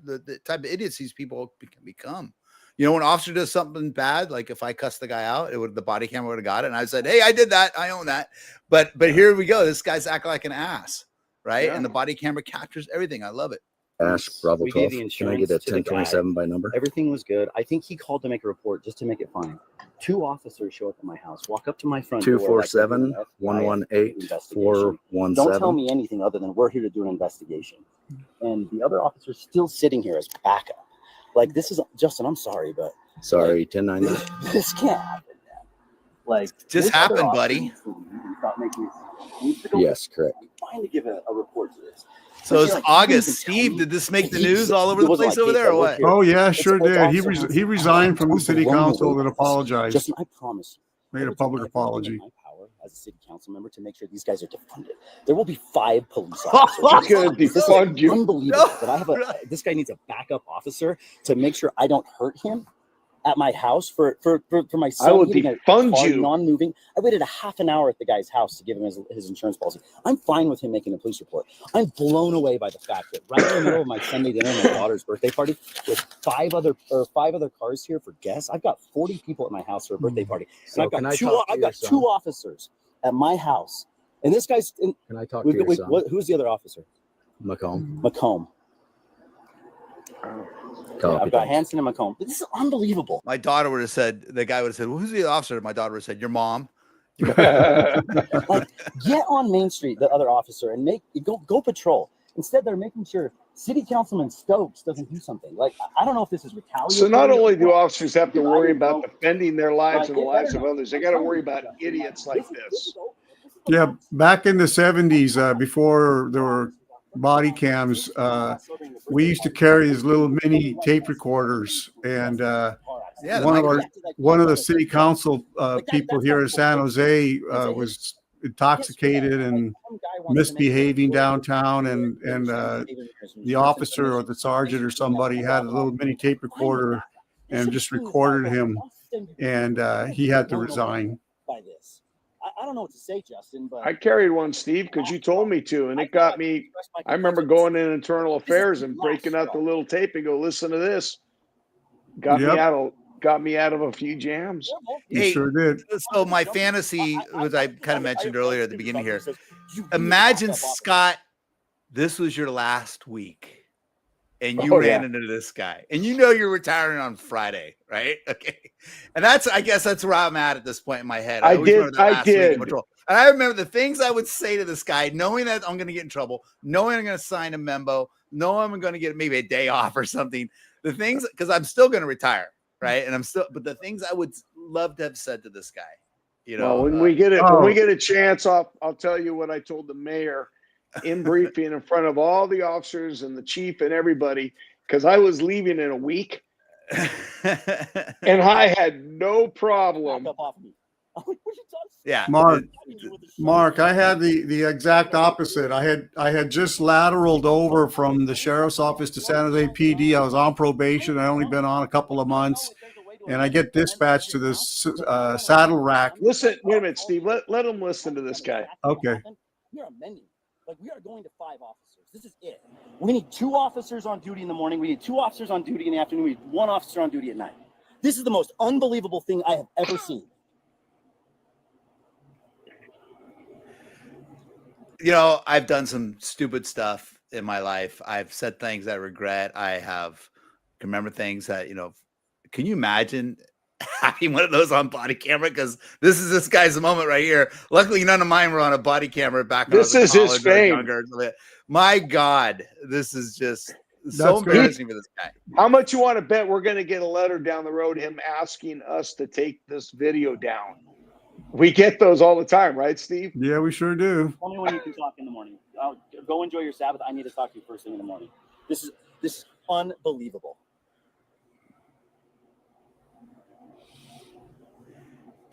the type of idiots these people can become. When an officer does something bad, like if I cussed the guy out, the body camera would have got it. And I said, hey, I did that. I own that. But here we go. This guy's acting like an ass, right? Yeah. And the body camera captures everything. I love it. Ash, Bravo We 12. gave the Can I get a insurance to the 1027 guy. by number? Everything was good. I think he called to make a report just to make it fine. 2 officers show up at my house, walk up to my front door. 247 118 417. Don't tell me anything other than we're here to do an investigation. And the other officer's still sitting here as backup. Like, this is Justin. I'm sorry, but Sorry, 1090. this can't happen. Man. Like, Just this other happened, officer buddy. needs to go Yes, correct. fine to give a report to this. So it's August. Steve, did this make the news all over the place over there or what? Oh yeah, sure did. He resigned from the city council and apologized. Justin, I promise you. Made a public apology. As a city council member to make sure these guys are defunded. There will be 5 police officers. He's gonna defund you. Unbelievable. But I have this guy needs a backup officer to make sure I don't hurt him. at my house for my son. I would hitting a defund car you. non-moving. I waited a half an hour at the guy's house to give him his insurance policy. I'm fine with him making a police report. I'm blown away by the fact that right in the middle of my Sunday dinner, my daughter's birthday party, with five other cars here for guests. I've got 40 people at my house for a birthday party. So And can I I've talk to got your two son? officers at my house. And this guy's. Can I talk to your son? Who's the other officer? Macomb. Macomb. Yeah, I've got Hanson and Macomb. This is unbelievable. My daughter would have said, the guy would have said, well, who's the officer? My daughter would have said, your mom. Like, get on Main Street, the other officer, and go patrol. Instead, they're making sure City Councilman Stokes doesn't do something. Like, I don't know if this is retaliatory. So not only do officers have to worry about defending their lives and the lives of others, they got to worry about idiots like this. Yeah, back in the 70s, before there were body cams, we used to carry these little mini tape recorders, and one of the city council people here in San Jose was intoxicated and misbehaving downtown, and the officer or the sergeant or somebody had a little mini tape recorder and just recorded him, and he had to resign. I don't know what to say, Justin, but I carried one, Steve, because you told me to, and it got me. I remember going in internal affairs and breaking out the little tape and go, listen to this. Got me out of a few jams. Hey, sure did. So my fantasy, was I kind of mentioned earlier at the beginning here. Imagine, Scott, this was your last week and you ran into this guy, and you know you're retiring on Friday, right? Okay. And I guess that's where I'm at this point in my head. I did. And I remember the things I would say to this guy, knowing that I'm going to get in trouble, knowing I'm going to sign a memo, knowing I'm going to get maybe a day off or something. The things, because I'm still going to retire, right? And but the things I would love to have said to this guy, you know. Well, when we get a chance, I'll tell you what I told the mayor in briefing in front of all the officers and the chief and everybody, because I was leaving in a week. And I had no problem. Yeah, Mark, I had the exact opposite. I had just lateraled over from the sheriff's office to San Jose PD. I was on probation. I only been on a couple of months, and I get dispatched to this saddle rack. Listen, wait a minute, Steve. Let him listen to this guy. Okay. We are amending. Like, we are going to 5 officers. This is it. We need 2 officers on duty in the morning. We need 2 officers on duty in the afternoon. We need 1 officer on duty at night. This is the most unbelievable thing I have ever seen. You know, I've done some stupid stuff in my life. I've said things I regret. I can remember things that, you know, can you imagine having one of those on body camera? Because this guy's moment right here. Luckily, none of mine were on a body camera back when this I was is his fame. My God, this is just so embarrassing for this guy. How much you want to bet we're going to get a letter down the road, him asking us to take this video down? We get those all the time, right, Steve? Yeah, we sure do. Tell me when you can talk in the morning. Go enjoy your Sabbath. I need to talk to you first thing in the morning. This is unbelievable.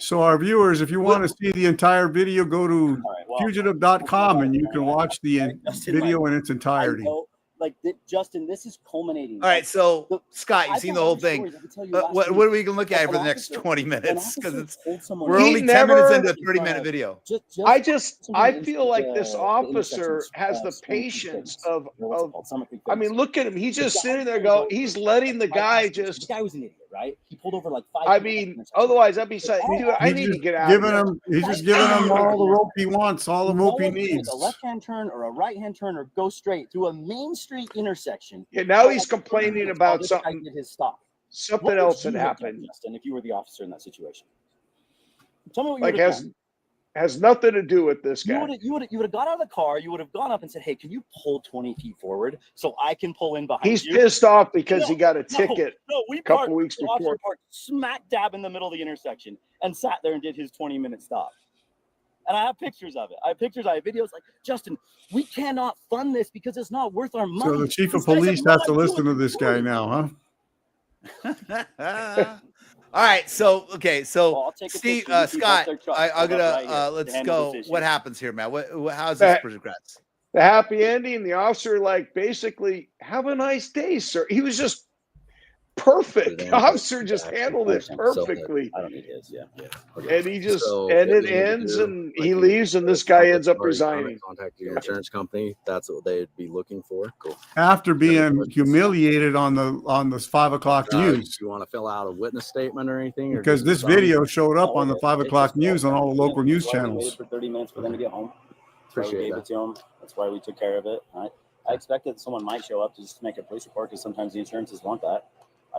So our viewers, if you want to see the entire video, go to fugitive.com and you can watch the video in its entirety. Like, Justin, this is culminating. All right, so Scott, you've seen the whole thing. What are we going to look at for the next 20 minutes? Because we're only 10 minutes into a 30-minute video. I feel like this officer has the patience of. I mean, look at him. He's just sitting there. He's letting the guy just. The guy was an idiot, right? He pulled over like 5. I mean, otherwise I'd be saying, dude, I need to get out. He's just giving him all the rope he wants, all the rope he needs. A left-hand turn or a right-hand turn or go straight through a Main Street intersection. Yeah, now he's complaining about something. His stop. Something else had happened. Justin, if you were the officer in that situation, tell me what you would have done. Has nothing to do with this guy. You would have got out of the car. You would have gone up and said, "Hey, can you pull 20 feet forward so I can pull in behind you?" He's pissed off because he got a ticket a couple weeks before. Parked smack dab in the middle of the intersection and sat there and did his 20-minute stop. And I have pictures of it. I have videos. Like, Justin, we cannot fund this because it's not worth our money. So the chief of police has to listen to this guy now, huh? All right, so Steve, Scott, I'm gonna let's go. What happens here, man? How's this progress? The happy ending. The officer, like, basically, have a nice day, sir. He was just perfect. The officer just handled it perfectly. I don't need his. Yeah. And he just, So and what it you need to ends do, and like he you- leaves and this guy ends up resigning. Contact your insurance company. That's what they'd be looking for. Cool. After being humiliated on the 5 o'clock news. You want to fill out a witness statement or anything? Because this video showed up on the 5 o'clock news on all the local news That's why we channels. waited for 30 minutes for them to get home. That's why we Appreciate gave that. it to them. That's why we took care of it. I expected that someone might show up to just make a police report because sometimes the insurances want that.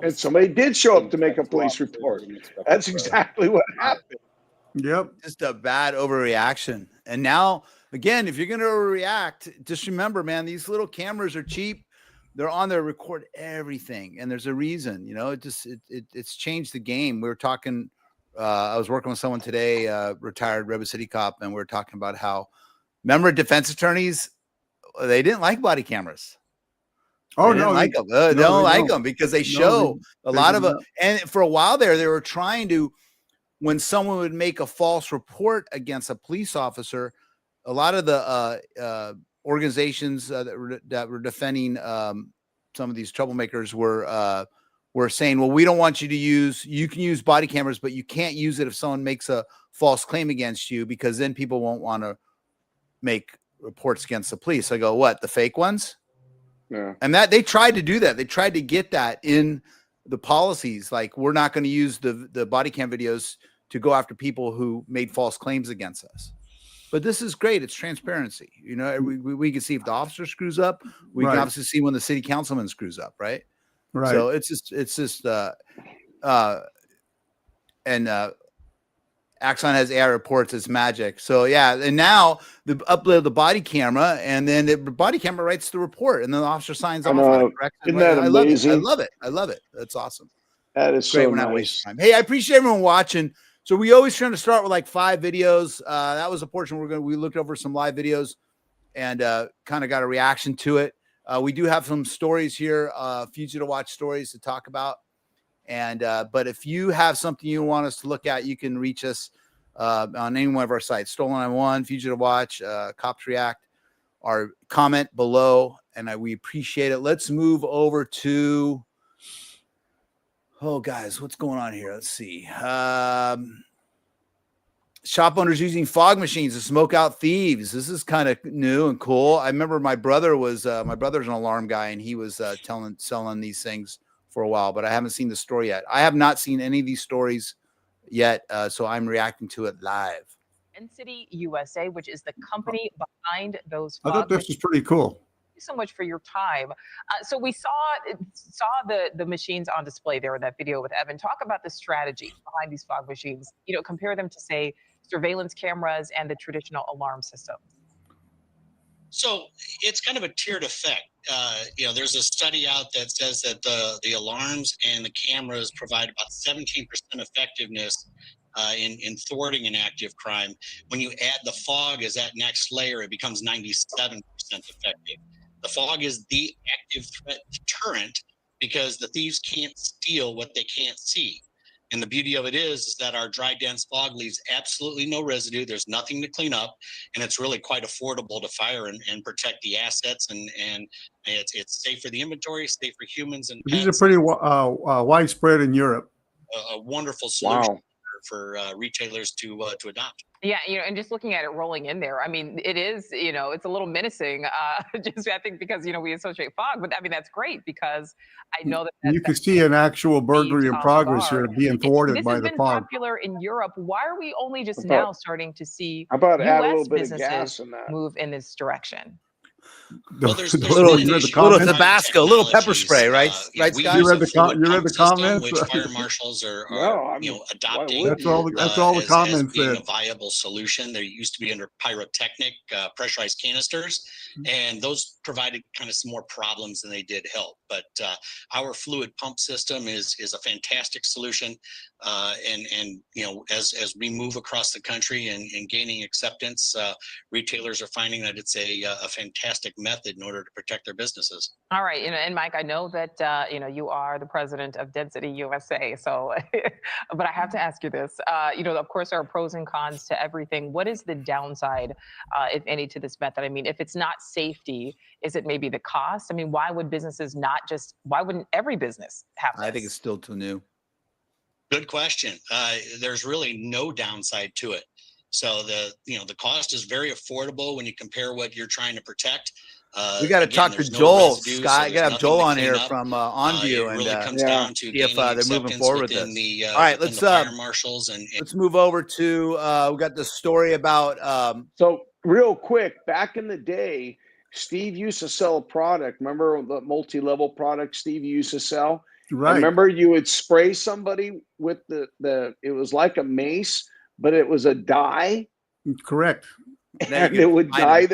And somebody did show up to make a police report. That's exactly what happened. Yep. Just a bad overreaction. And now, again, if you're going to overreact, just remember, man, these little cameras are cheap. They're on there, record everything. And there's a reason, you know, it's changed the game. We were talking, I was working with someone today, retired Redwood City cop, and we were talking about how, remember, defense attorneys, they didn't like body cameras. Oh, they no, like them. They don't like them because they show a lot of and for a while there, they were trying to, when someone would make a false report against a police officer, a lot of the organizations that were defending some of these troublemakers were saying, well, we don't want you can use body cameras, but you can't use it if someone makes a false claim against you, because then people won't want to make reports against the police. I go, what, the fake ones? Yeah. And that they tried to do that. They tried to get that in the policies. Like, we're not going to use the body cam videos to go after people who made false claims against us. But this is great. It's transparency. You know, we can see if the officer screws up. We can obviously see when the city councilman screws up. Right. Right. So it's just Axon has AI reports. It's magic. So yeah, and now the upload the body camera, and then the body camera writes the report, and then the officer signs off on it. Isn't that amazing? I love it. I love it. That's awesome. That is Great. so We're not nice. wasting time. Hey, I appreciate everyone watching. So we always trying to start with like 5 videos. That was a portion we looked over some live videos and kind of got a reaction to it. We do have some stories here, future to watch stories to talk about. And but if you have something you want us to look at, you can reach us on any one of our sites, Stolen 911, Future to Watch, Cops React, or comment below, and we appreciate it. Let's move over to, oh guys, what's going on here? Let's see. Shop owners using fog machines to smoke out thieves. This is kind of new and cool. I remember my brother's an alarm guy, and he was selling these things for a while, but I haven't seen the story yet. I have not seen any of these stories yet, so I'm reacting to it live. City USA, which is the company behind those. I thought this was pretty cool. Thank you so much for your time. So we saw the machines on display there in that video with Evan. Talk about the strategy behind these fog machines. You know, compare them to, say, surveillance cameras and the traditional alarm system. So it's kind of a tiered effect. You know, there's a study out that says that the alarms and the cameras provide about 17% effectiveness in thwarting an active crime. When you add the fog as that next layer, it becomes 97% effective. The fog is the active threat deterrent because the thieves can't steal what they can't see. And the beauty of it is that our dry, dense fog leaves absolutely no residue. There's nothing to clean up, and it's really quite affordable to fire and protect the assets. And it's safe for the inventory, safe for humans and These pets. are pretty widespread in Europe. A wonderful solution for retailers to adopt. Yeah, you know, and just looking at it rolling in there, I mean, it is, you know, it's a little menacing. Just I think because, you know, we associate fog, but I mean that's great because I know that You can see an actual burglary in progress here being thwarted by the this has been fog. popular in Europe. Why are we only just How about- now starting to see how about add a U.S. little bit of businesses gas in that? move in this direction? Little Tabasco, little pepper spray, right? Right, we Scott? use You read a the fluid you read pump the system, comments? which fire marshals are you know, adopting. That's all the as comments being said. a viable solution. There used to be under pyrotechnic pressurized canisters, and those provided kind of some more problems than they did help. But our fluid pump system is a fantastic solution, and you know, as we move across the country and gaining acceptance, retailers are finding that it's a fantastic method in order to protect their businesses. All right, you know, and Mike, I know that you know, you are the president of Dead City USA, so but I have to ask you this. You know, of course, there are pros and cons to everything. What is the downside, if any, to this method? I mean, if it's not safety, Is it maybe the cost? I mean, why would businesses not just, why wouldn't every business have this? I think it's still too new. Good question. There's really no downside to it. So the cost is very affordable when you compare what you're trying to protect. We got to talk to Joel, Scott. I got to have Joel on here from OnView, it really and comes down to see if they're moving forward with this. All right, let's fire marshals and let's move over to we got the story about. So real quick, back in the day, Steve used to sell a product. Remember the multi-level product Steve used to sell? Right. Remember you would spray somebody with the it was like a mace, but it was a dye. Correct. And it would dye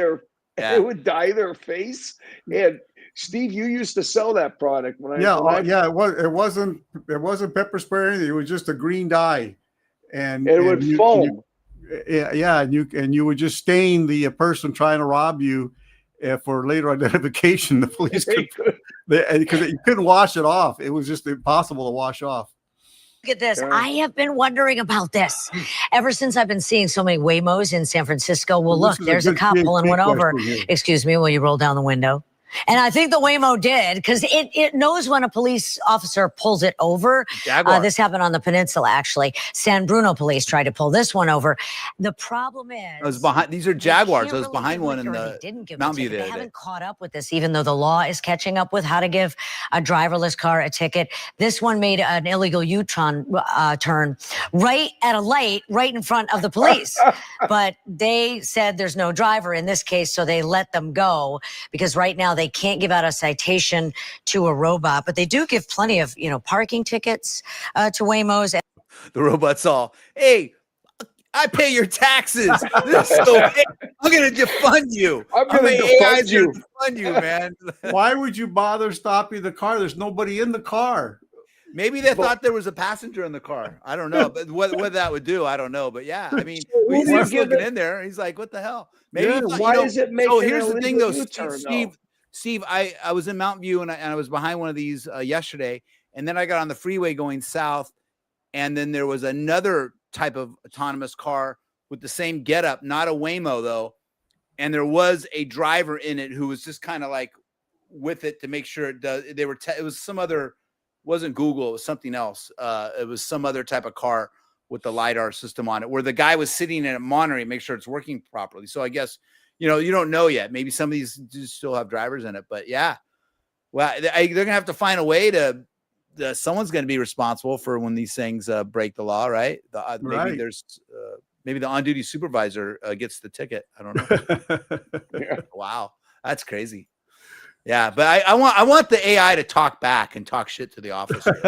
it would dye their face. And Steve, you used to sell that product when it wasn't pepper spray. It was just a green dye, and it would foam. And you would just stain the person trying to rob you for later identification. The police because you couldn't wash it off. It was just impossible to wash off. Look at this. I have been wondering about this ever since I've been seeing so many Waymos in San Francisco. Well, look, there's a cop pulling one over. Excuse me, will you roll down the window? And I think the Waymo did, because it knows when a police officer pulls it over. This happened on the peninsula, actually. San Bruno police tried to pull this one over. The problem is, I was behind. These are Jaguars. I was behind one in the Mountain View. They haven't caught up with this, even though the law is catching up with how to give a driverless car a ticket. This one made an illegal U-turn right at a light, right in front of the police. But they said there's no driver in this case, so they let them go, because right now they can't give out a citation to a robot, but they do give plenty of, parking tickets to Waymos. The robot's all, hey, I pay your taxes. I'm going to defund you. I'm going to defund you, man. Why would you bother stopping the car? There's nobody in the car. Maybe they thought there was a passenger in the car. I don't know, but what that would do, I don't know. But yeah, I mean, he's just looking in there. He's like, what the hell? Maybe why does it make? So here's the thing, though, Steve, I was in Mountain View and I was behind one of these yesterday, and then I got on the freeway going south, and then there was another type of autonomous car with the same getup, not a Waymo though, and there was a driver in it who was just kind of like with it to make sure it does. It was some other, wasn't Google, it was something else. It was some other type of car with the LiDAR system on it, where the guy was sitting in it monitoring, make sure it's working properly. So I guess, you don't know yet. Maybe some of these do still have drivers in it, but yeah. Well, they're going to have to find a way to, someone's going to be responsible for when these things break the law, right? Maybe there's, maybe the on-duty supervisor gets the ticket. I don't know. Wow. That's crazy. Yeah. But I want the AI to talk back and talk shit to the officer.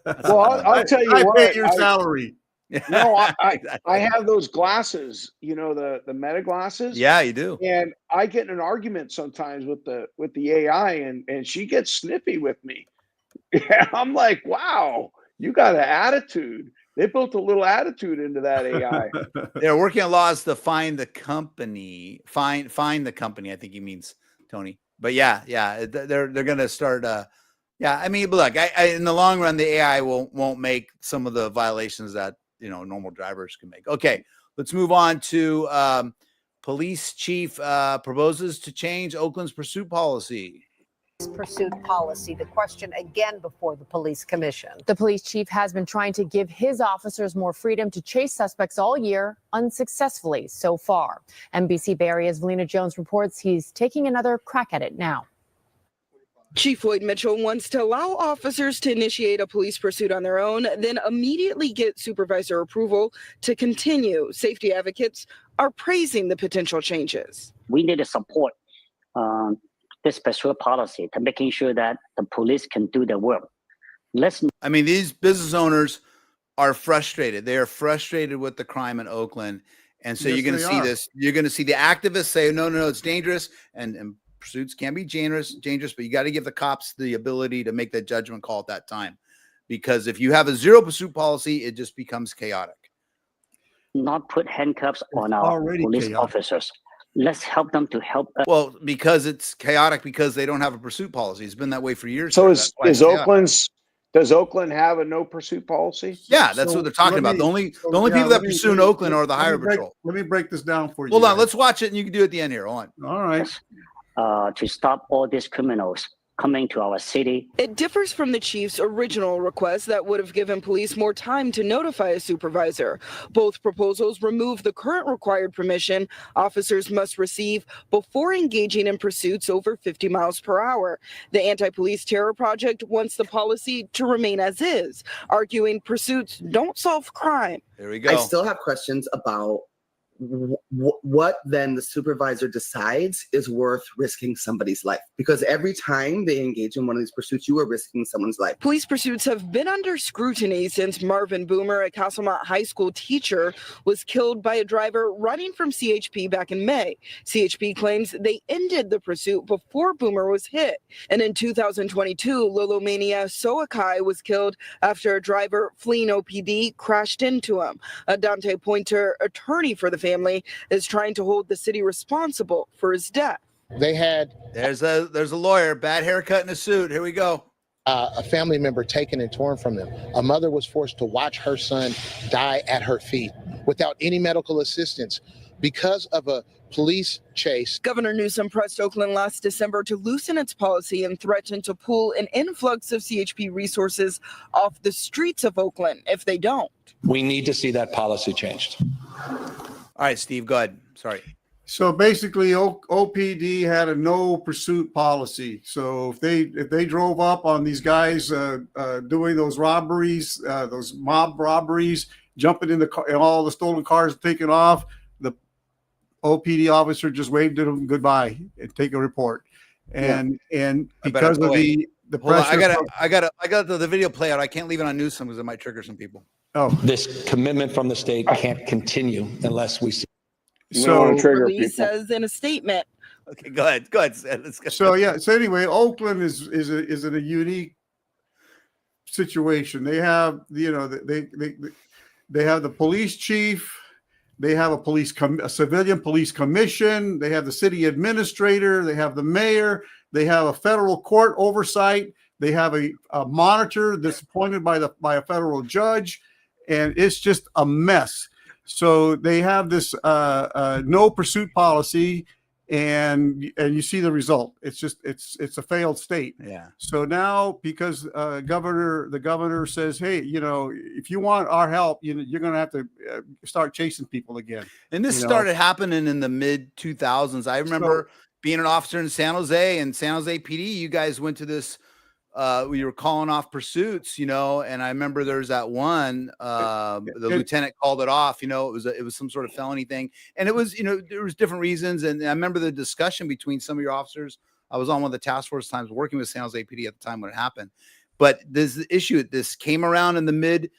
I'll tell you what. I pay your salary. No, I have those glasses, the Meta glasses. Yeah, you do. And I get in an argument sometimes with the AI, and she gets snippy with me. Yeah, I'm like, wow, you got an attitude. They built a little attitude into that AI. They're working on laws to find the company. Find the company, I think he means, Tony. But yeah, they're going to start. Yeah, I mean, look, in the long run, the AI won't make some of the violations that normal drivers can make. Okay, let's move on to police chief proposes to change Oakland's pursuit policy. Pursuit policy. The question again before the police commission. The police chief has been trying to give his officers more freedom to chase suspects all year, unsuccessfully so far. NBC Bay Area's Valina Jones reports he's taking another crack at it now. Chief Floyd Mitchell wants to allow officers to initiate a police pursuit on their own, then immediately get supervisor approval to continue. Safety advocates are praising the potential changes. We need to support this pursuit policy to making sure that the police can do their work. I mean, these business owners are frustrated. They are frustrated with the crime in Oakland. And so you're going to see this. You're going to see the activists say, no, it's dangerous. And pursuits can be dangerous, but you got to give the cops the ability to make that judgment call at that time. Because if you have a zero pursuit policy, it just becomes chaotic. Not put handcuffs on our police officers. Let's help them to help us. Well, because it's chaotic because they don't have a pursuit policy. It's been that way for years. So does Oakland have a no pursuit policy? Yeah, that's what they're talking about. The only people that pursue in Oakland are the highway patrol. Let me break this down for you. Hold on, let's watch it and you can do it at the end here. Hold on. All right. to stop all these criminals coming to our city. It differs from the chief's original request that would have given police more time to notify a supervisor. Both proposals remove the current required permission officers must receive before engaging in pursuits over 50 miles per hour. The Anti-Police Terror Project wants the policy to remain as is, arguing pursuits don't solve crime. There we go. I still have questions about what then the supervisor decides is worth risking somebody's life, because every time they engage in one of these pursuits, you are risking someone's life. Police pursuits have been under scrutiny since Marvin Boomer, a Castlemont High School teacher, was killed by a driver running from CHP back in May. CHP claims they ended the pursuit before Boomer was hit. And in 2022, Lolomania Soakai was killed after a driver fleeing OPD crashed into him. A Dante Pointer, attorney for the family, is trying to hold the city responsible for his death. They had there's a lawyer, bad haircut and a suit. Here we go. A family member taken and torn from them. A mother was forced to watch her son die at her feet without any medical assistance because of a police chase. Governor Newsom pressed Oakland last December to loosen its policy and threatened to pull an influx of CHP resources off the streets of Oakland if they don't. We need to see that policy changed. All right, Steve, go ahead. Sorry. So basically, OPD had a no pursuit policy. So if they drove up on these guys doing those robberies, those mob robberies, jumping in the car, and all the stolen cars taken off, the OPD officer just waved at them goodbye and take a report. And because of the pressure, I got the video play out. I can't leave it on Newsom because it might trigger some people. Oh, this commitment from the state can't continue unless we see. So police says in a statement. Okay, go ahead. Let's go. So yeah. So anyway, Oakland is in a unique situation. They have they have the police chief. They have a civilian police commission. They have the city administrator. They have the mayor. They have a federal court oversight. They have a monitor that's appointed by a federal judge. And it's just a mess. So they have this no pursuit policy, and you see the result. It's just it's a failed state. Yeah. So now because the governor says, hey, if you want our help, you're going to have to start chasing people again. And this started happening in the mid 2000s. I remember being an officer in San Jose and San Jose PD. You guys went to this. We were calling off pursuits, and I remember there's that one, the lieutenant called it off, it was some sort of felony thing. And it was, there was different reasons. And I remember the discussion between some of your officers. I was on one of the task force times working with San Jose PD at the time when it happened. But this issue, this came around in the mid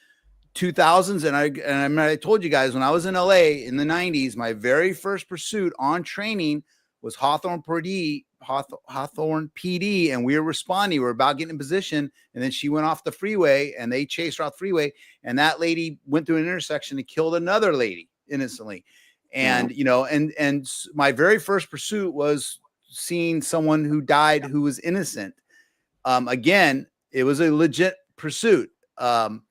2000s. And I told you guys when I was in LA in the 90s, my very first pursuit on training was Hawthorne PD, and we were responding. We were about getting in position, and then she went off the freeway, and they chased her off the freeway, and that lady went through an intersection and killed another lady innocently. And and my very first pursuit was seeing someone who died who was innocent. Again, it was a legit pursuit. The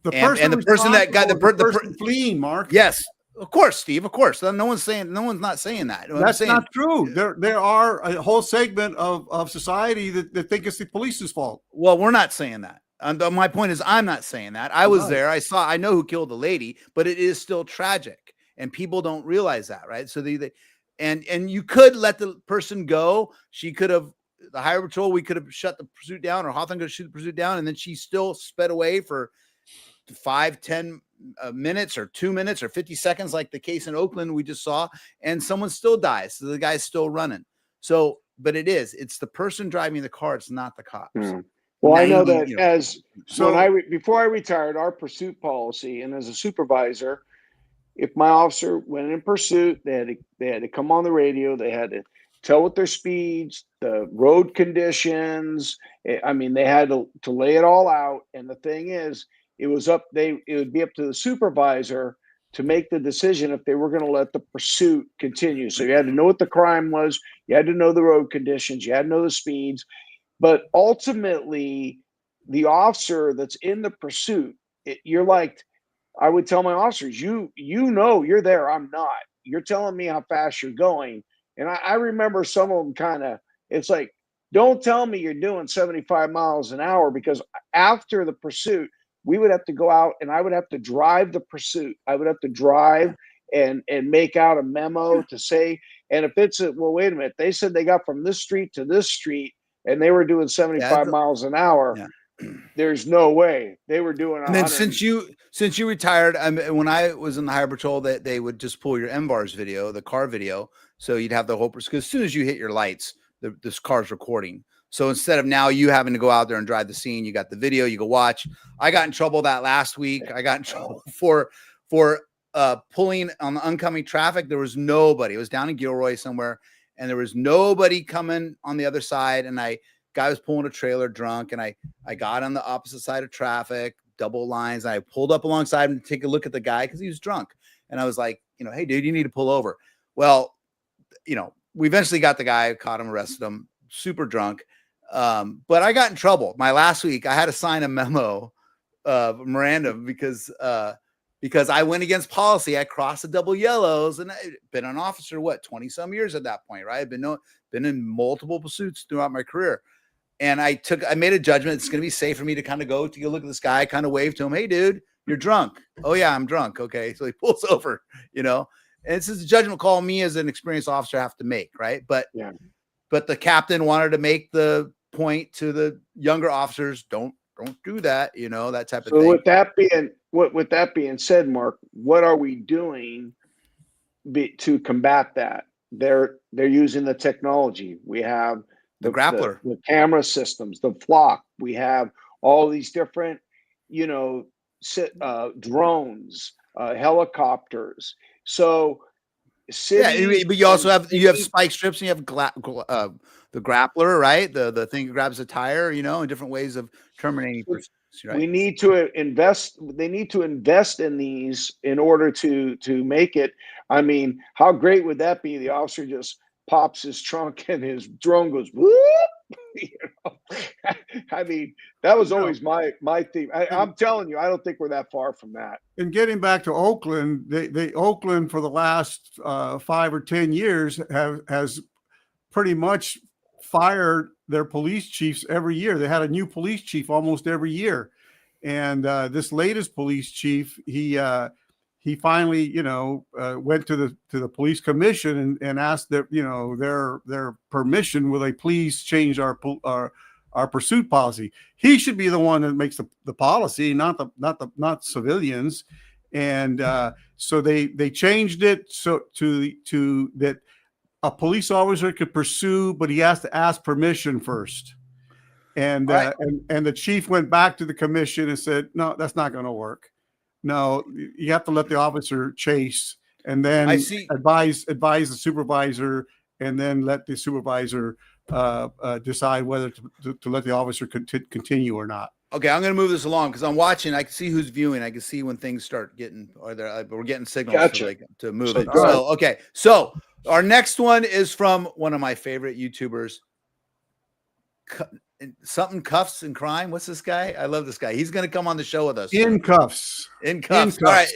person that got the person fleeing, Mark. Yes. Of course, Steve. Of course. No one's not saying that. That's not true. There are a whole segment of society that think it's the police's fault. Well, we're not saying that. My point is, I'm not saying that. I was there. I know who killed the lady, but it is still tragic, and people don't realize that, right? So and you could let the person go. She could have the highway patrol. We could have shut the pursuit down, or Hawthorne could have shut the pursuit down, and then she still sped away for 5-10 minutes or 2 minutes or 50 seconds, like the case in Oakland we just saw, and someone still dies. So the guy's still running. So, but it's the person driving the car. It's not the cops. Well, I know that before I retired, our pursuit policy, and as a supervisor, if my officer went in pursuit, they had to come on the radio. They had to tell what their speeds, the road conditions. I mean, they had to lay it all out. And the thing is, it would be up to the supervisor to make the decision if they were going to let the pursuit continue. So you had to know what the crime was. You had to know the road conditions. You had to know the speeds. But ultimately, the officer that's in the pursuit, you're like, I would tell my officers, you're there. I'm not. You're telling me how fast you're going. And I remember some of them kind of, it's like, don't tell me you're doing 75 miles an hour, because after the pursuit, we would have to go out and I would have to drive the pursuit. I would have to drive and make out a memo to say, and if it's well, wait a minute, they said they got from this street to this street and they were doing 75 miles an hour. There's no way they were doing. And then since you retired, when I was in the Highway Patrol, that they would just pull your MBARS video, the car video, so you'd have the whole, because as soon as you hit your lights, this car's recording. So instead of now you having to go out there and drive the scene, you got the video, you go watch. I got in trouble that last week. I got in trouble for pulling on the oncoming traffic. There was nobody. It was down in Gilroy somewhere, and there was nobody coming on the other side. And guy was pulling a trailer drunk, and I got on the opposite side of traffic, double lines. And I pulled up alongside him to take a look at the guy because he was drunk. And I was like, hey, dude, you need to pull over. Well, we eventually got the guy, caught him, arrested him, super drunk. But I got in trouble. My last week, I had to sign a memo, memorandum, because I went against policy. I crossed the double yellows, and I've been an officer, 20 some years at that point, right? I've been in multiple pursuits throughout my career. And I made a judgment. It's going to be safe for me to kind of go take a look at this guy, kind of wave to him. Hey, dude, you're drunk. Oh yeah, I'm drunk. Okay. So he pulls over, and it's just a judgment call me as an experienced officer have to make. Right. But the captain wanted to make the point to the younger officers, don't do that, that type of thing. So with that being said, Mark, what are we doing to combat that? They're using the technology. We have the grappler, the camera systems, the flock. We have all these different, drones, helicopters. So but you also have spike strips, and you have the grappler, right? The thing that grabs a tire, and different ways of terminating pursuits, right? We need to invest. They need to invest in these in order to make it. I mean, how great would that be? The officer just pops his trunk and his drone goes whoop. I mean, that was always my theme. I'm telling you, I don't think we're that far from that. And getting back to Oakland, Oakland for the last 5 or 10 years has pretty much fired their police chiefs every year. They had a new police chief almost every year, and this latest police chief, he finally, went to the police commission and asked their permission. Will they please change our pursuit policy? He should be the one that makes the policy, not civilians. And so they changed it to that a police officer could pursue, but he has to ask permission first. And and the chief went back to the commission and said, no, that's not going to work. No, you have to let the officer chase, and then advise the supervisor, and then let the supervisor decide whether to let the officer continue or not. Okay, I'm going to move this along because I'm watching. I can see who's viewing. I can see when things start getting, we're getting signals to move it. So, okay, so our next one is from one of my favorite YouTubers. Something Cuffs and Crime. What's this guy? I love this guy. He's going to come on the show with us. In cuffs. All right.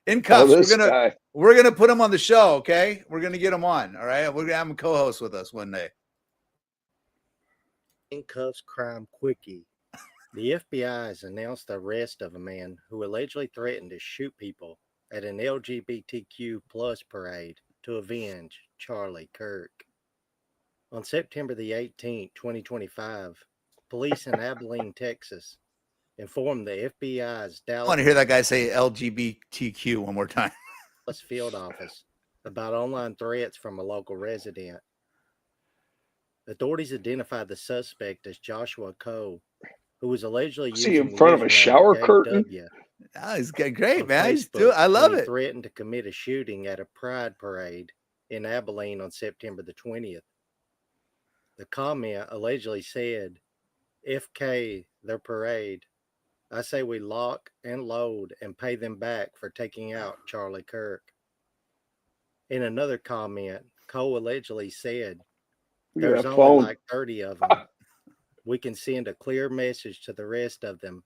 In cuffs. We're gonna put him on the show. Okay. We're going to get him on. All right. We're going to have him co-host with us one day. In cuffs crime quickie. The FBI has announced the arrest of a man who allegedly threatened to shoot people at an LGBTQ plus parade to avenge Charlie Kirk. On September the 18th, 2025, police in Abilene, Texas, informed the FBI's Dallas. I want to hear that guy say LGBTQ one more time. Field office about online threats from a local resident. Authorities identified the suspect as Joshua Coe, who was allegedly using in front of a shower curtain. Oh, he's great, man. I love it. Threatened to commit a shooting at a pride parade in Abilene on September the 20th. The comment allegedly said, FK, their parade. I say we lock and load and pay them back for taking out Charlie Kirk. In another comment, Cole allegedly said, there's only like 30 of them. We can send a clear message to the rest of them.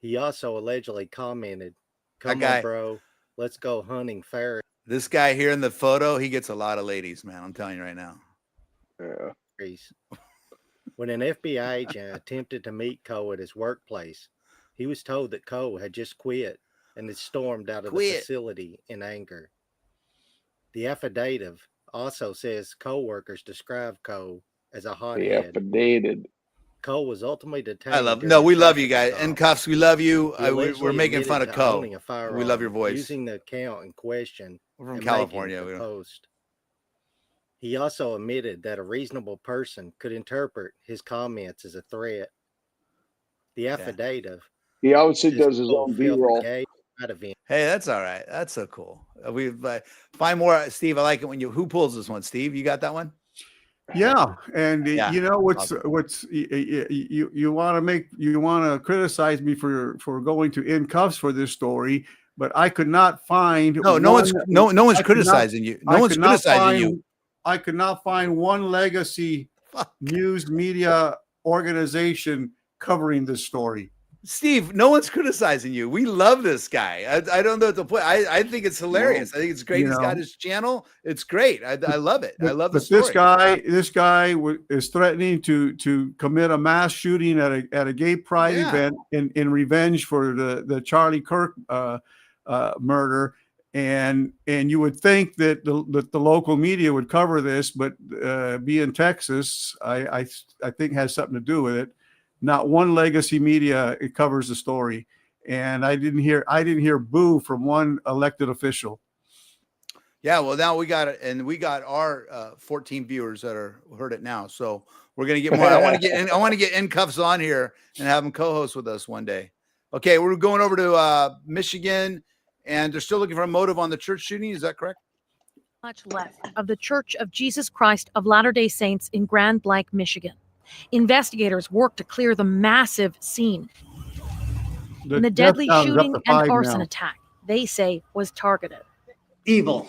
He also allegedly commented, come on, bro, let's go hunting fair. This guy here in the photo, he gets a lot of ladies, man. I'm telling you right now. Yeah. When an FBI agent attempted to meet Cole at his workplace, he was told that Cole had just quit and had stormed out of the facility in anger. The affidavit also says co-workers described Cole as a hothead. The affidavit. Cole was ultimately detained. I love. during No, a we love you traffic guys. stop. In cuffs, we love you. He We're allegedly making fun of admitted to Co. owning a firearm, We love your voice. using the account in question. We're from and California. making We the don't- post. He also admitted that a reasonable person could interpret his comments as a threat. The affidavit. He obviously says does his Cole own felt B-roll. gay out of him. Hey, that's all right. That's so cool. We find more, Steve. I like it when you. Who pulls this one, Steve? You got that one? Yeah, and Yeah. you know what's you want to criticize me for going to in cuffs for this story, but I could not find No one's criticizing you. No one's criticizing you. I could not find one legacy news media organization covering this story. Steve, no one's criticizing you. We love this guy. I don't know what to put. I think it's hilarious. I think it's great. He's got his channel. It's great. I love it. I love the story. This guy is threatening to commit a mass shooting at a gay pride event in revenge for the Charlie Kirk murder. And you would think that the local media would cover this, but being Texas, I think has something to do with it. Not one legacy media covers the story, and I didn't hear boo from one elected official. Yeah, well, now we got it, and we got our 14 viewers that heard it now. So we're gonna get more. I want to get in cuffs on here and have them co-host with us one day. Okay, we're going over to Michigan, and they're still looking for a motive on the church shooting. Is that correct? Much left of the Church of Jesus Christ of Latter-day Saints in Grand Blanc, Michigan. Investigators worked to clear the massive scene. And the deadly shooting and arson attack, they say, was targeted. Evil.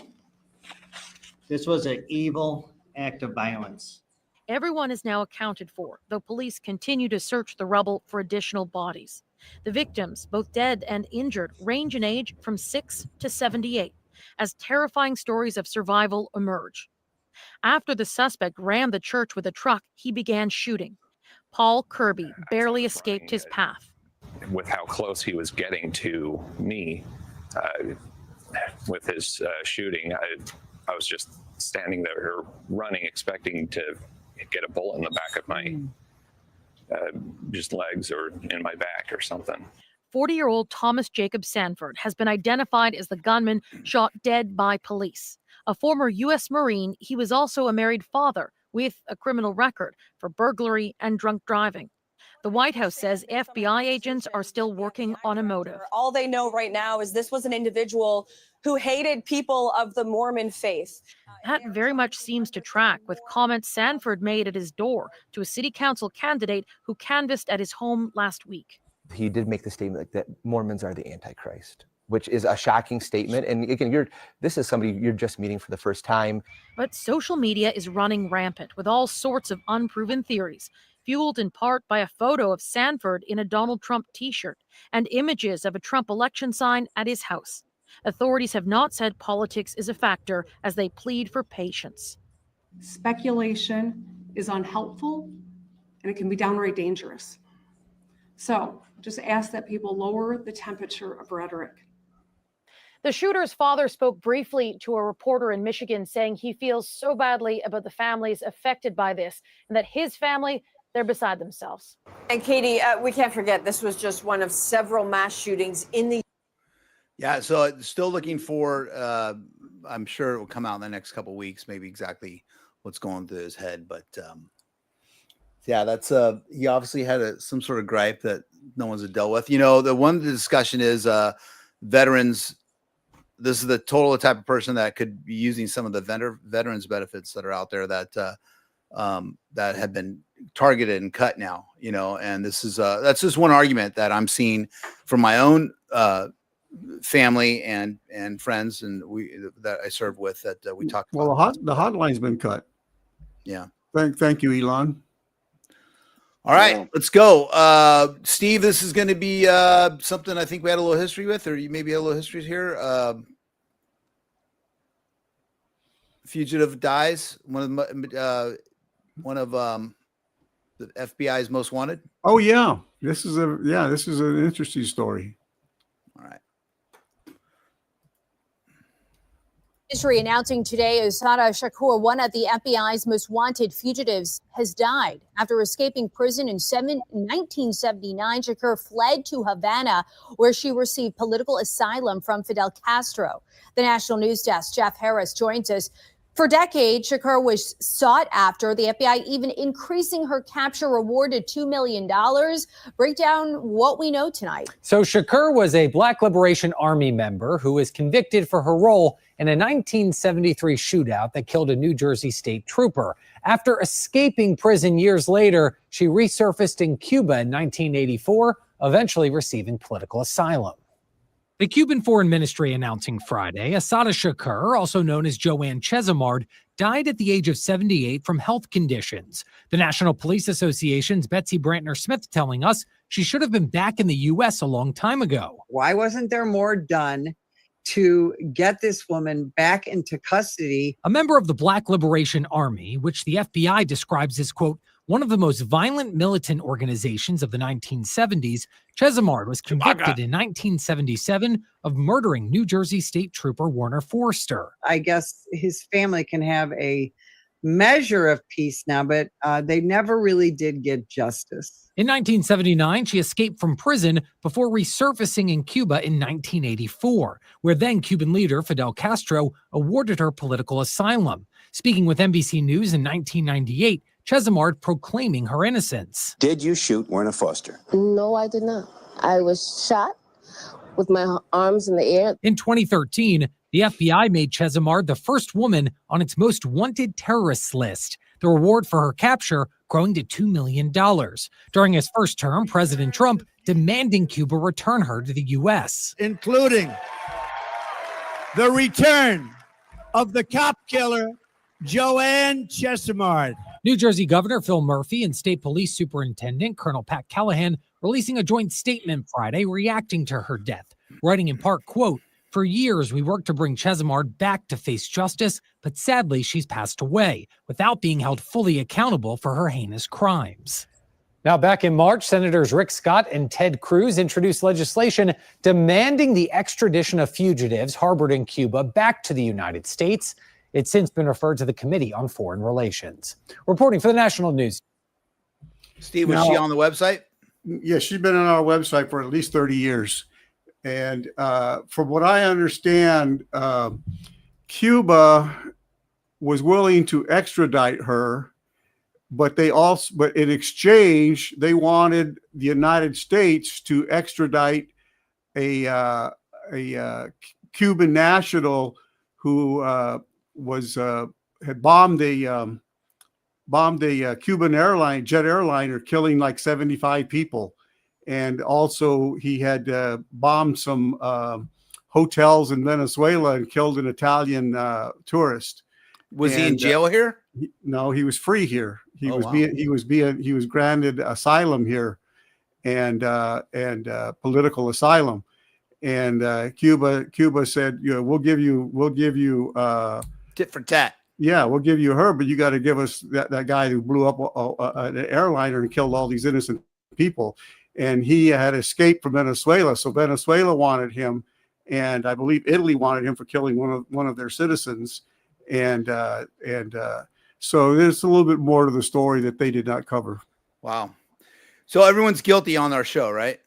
This was an evil act of violence. Everyone is now accounted for, though police continue to search the rubble for additional bodies. The victims, both dead and injured, range in age from 6 to 78, as terrifying stories of survival emerge. After the suspect rammed the church with a truck, he began shooting. Paul Kirby barely escaped his path. With how close he was getting to me with his shooting, I was just standing there running, expecting to get a bullet in the back of my just legs or in my back or something. 40-year-old Thomas Jacob Sanford has been identified as the gunman shot dead by police. A former U.S. Marine, he was also a married father with a criminal record for burglary and drunk driving. The White House says FBI agents are still working on a motive. All they know right now is this was an individual who hated people of the Mormon faith. That very much seems to track with comments Sanford made at his door to a city council candidate who canvassed at his home last week. He did make the statement that Mormons are the Antichrist, which is a shocking statement. And again, this is somebody you're just meeting for the first time. But social media is running rampant with all sorts of unproven theories, fueled in part by a photo of Sanford in a Donald Trump t-shirt and images of a Trump election sign at his house. Authorities have not said politics is a factor as they plead for patience. Speculation is unhelpful and it can be downright dangerous. So just ask that people lower the temperature of rhetoric. The shooter's father spoke briefly to a reporter in Michigan, saying he feels so badly about the families affected by this and that his family, they're beside themselves. And Katie, we can't forget, this was just one of several mass shootings in the. Yeah, so still looking for, I'm sure it will come out in the next couple of weeks, maybe exactly what's going through his head. But yeah, that's, he obviously had some sort of gripe that no one's dealt with. You know, the discussion is veterans. This is the total type of person that could be using some of the veterans benefits that are out there that that have been targeted and cut now, you know, and this is that's just one argument that I'm seeing from my own family and friends and that I serve with that we talked about. Well, the hotline's been cut. Yeah. Thank you, Elon. All right, let's go. Steve, this is going to be something I think we had a little history with, or you maybe had a little history here. Fugitive dies. One of the FBI's most wanted. Oh yeah, this is an interesting story. All right. History announcing today Assata Shakur, one of the FBI's most wanted fugitives, has died. After escaping prison in 1979, Shakur fled to Havana, where she received political asylum from Fidel Castro. The National News Desk, Jeff Harris, joins us. For decades, Shakur was sought after, the FBI even increasing her capture reward to $2 million. Break down what we know tonight. So Shakur was a Black Liberation Army member who was convicted for her role in a 1973 shootout that killed a New Jersey state trooper. After escaping prison years later, she resurfaced in Cuba in 1984, eventually receiving political asylum. The Cuban Foreign Ministry announcing Friday, Assata Shakur, also known as Joanne Chesimard, died at the age of 78 from health conditions. The National Police Association's Betsy Brantner-Smith telling us she should have been back in the U.S. a long time ago. Why wasn't there more done to get this woman back into custody? A member of the Black Liberation Army, which the FBI describes as, quote, one of the most violent militant organizations of the 1970s, Chesimard was convicted in 1977 of murdering New Jersey State Trooper Warner Forster. I guess his family can have a measure of peace now, but they never really did get justice. In 1979, she escaped from prison before resurfacing in Cuba in 1984, where then Cuban leader Fidel Castro awarded her political asylum. Speaking with NBC News in 1998, Chesimard proclaiming her innocence. Did you shoot Werner Foster? No, I did not. I was shot with my arms in the air. In 2013, the FBI made Chesimard the first woman on its most wanted terrorists list, the reward for her capture growing to $2 million. During his first term, President Trump demanding Cuba return her to the U.S. Including the return of the cop killer, Joanne Chesimard. New Jersey Governor Phil Murphy and State Police Superintendent Colonel Pat Callahan releasing a joint statement Friday reacting to her death, writing in part, quote, for years, we worked to bring Chesimard back to face justice, but sadly, she's passed away without being held fully accountable for her heinous crimes. Now, back in March, Senators Rick Scott and Ted Cruz introduced legislation demanding the extradition of fugitives harbored in Cuba back to the United States. It's since been referred to the Committee on Foreign Relations. Reporting for the National News. Steve, was she on the website? Yeah, she's been on our website for at least 30 years. And from what I understand, Cuba was willing to extradite her, but in exchange, they wanted the United States to extradite a Cuban national who had bombed a Cuban jet airliner, killing like 75 people. And also he had bombed some hotels in Venezuela and killed an Italian tourist. Was he in jail here? No, he was free here. He Oh, was wow. he was granted asylum here and political asylum. And Cuba said, you know, we'll give you tit for tat. Yeah, we'll give you her, but you got to give us that guy who blew up an airliner and killed all these innocent people. And he had escaped from Venezuela, so Venezuela wanted him, and I believe Italy wanted him for killing one of their citizens. And so there's a little bit more to the story that they did not cover. Wow. So everyone's guilty on our show, right?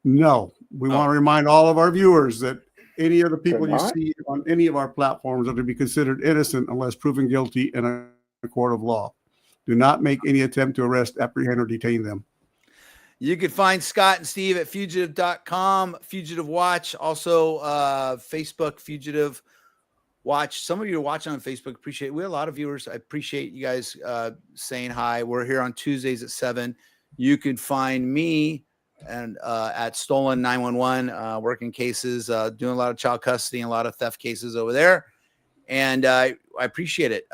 No, we want to remind all of our viewers that any of the people They're you not? see on any of our platforms are to be considered innocent unless proven guilty in a court of law. Do not make any attempt to arrest, apprehend, or detain them. You can find Scott and Steve at fugitive.com, Fugitive Watch, also Facebook, Fugitive Watch. Some of you are watching on Facebook. Appreciate it. We have a lot of viewers. I appreciate you guys saying hi. We're here on Tuesdays at 7. You can find me and at Stolen 911, working cases, doing a lot of child custody and a lot of theft cases over there. And I appreciate it.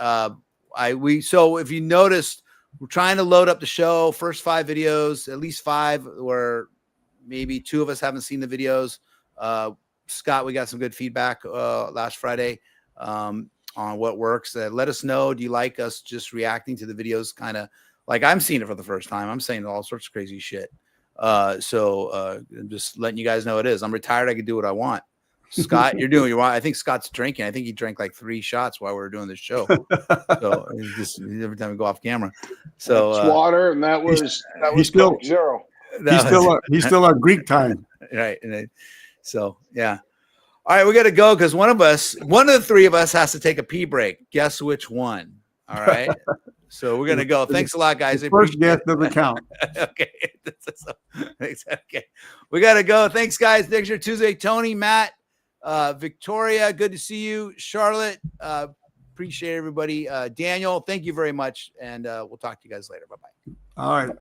So if you noticed, we're trying to load up the show. First 5 videos, at least 5, where maybe 2 of us haven't seen the videos. Scott, we got some good feedback last Friday on on what works. Let us know. Do you like us just reacting to the videos? Kind of like I'm seeing it for the first time. I'm saying all sorts of crazy shit. So I'm just letting you guys know it is. I'm retired. I can do what I want. Scott, you're doing what you want. I think Scott's drinking. I think he drank like 3 shots while we were doing this show. So it's just every time we go off camera. So it's water, and that was still Coke Zero. He's still on Greek time. Right. So yeah. All right, we got to go because one of the 3 of us has to take a pee break. Guess which one? All right. So we're gonna go. Thanks a lot, guys. First guess doesn't count. Okay. Okay. We gotta go. Thanks, guys. Next year, Tuesday, Tony, Matt, Victoria, good to see you. Charlotte, appreciate everybody. Daniel, thank you very much. And we'll talk to you guys later. Bye-bye. All right.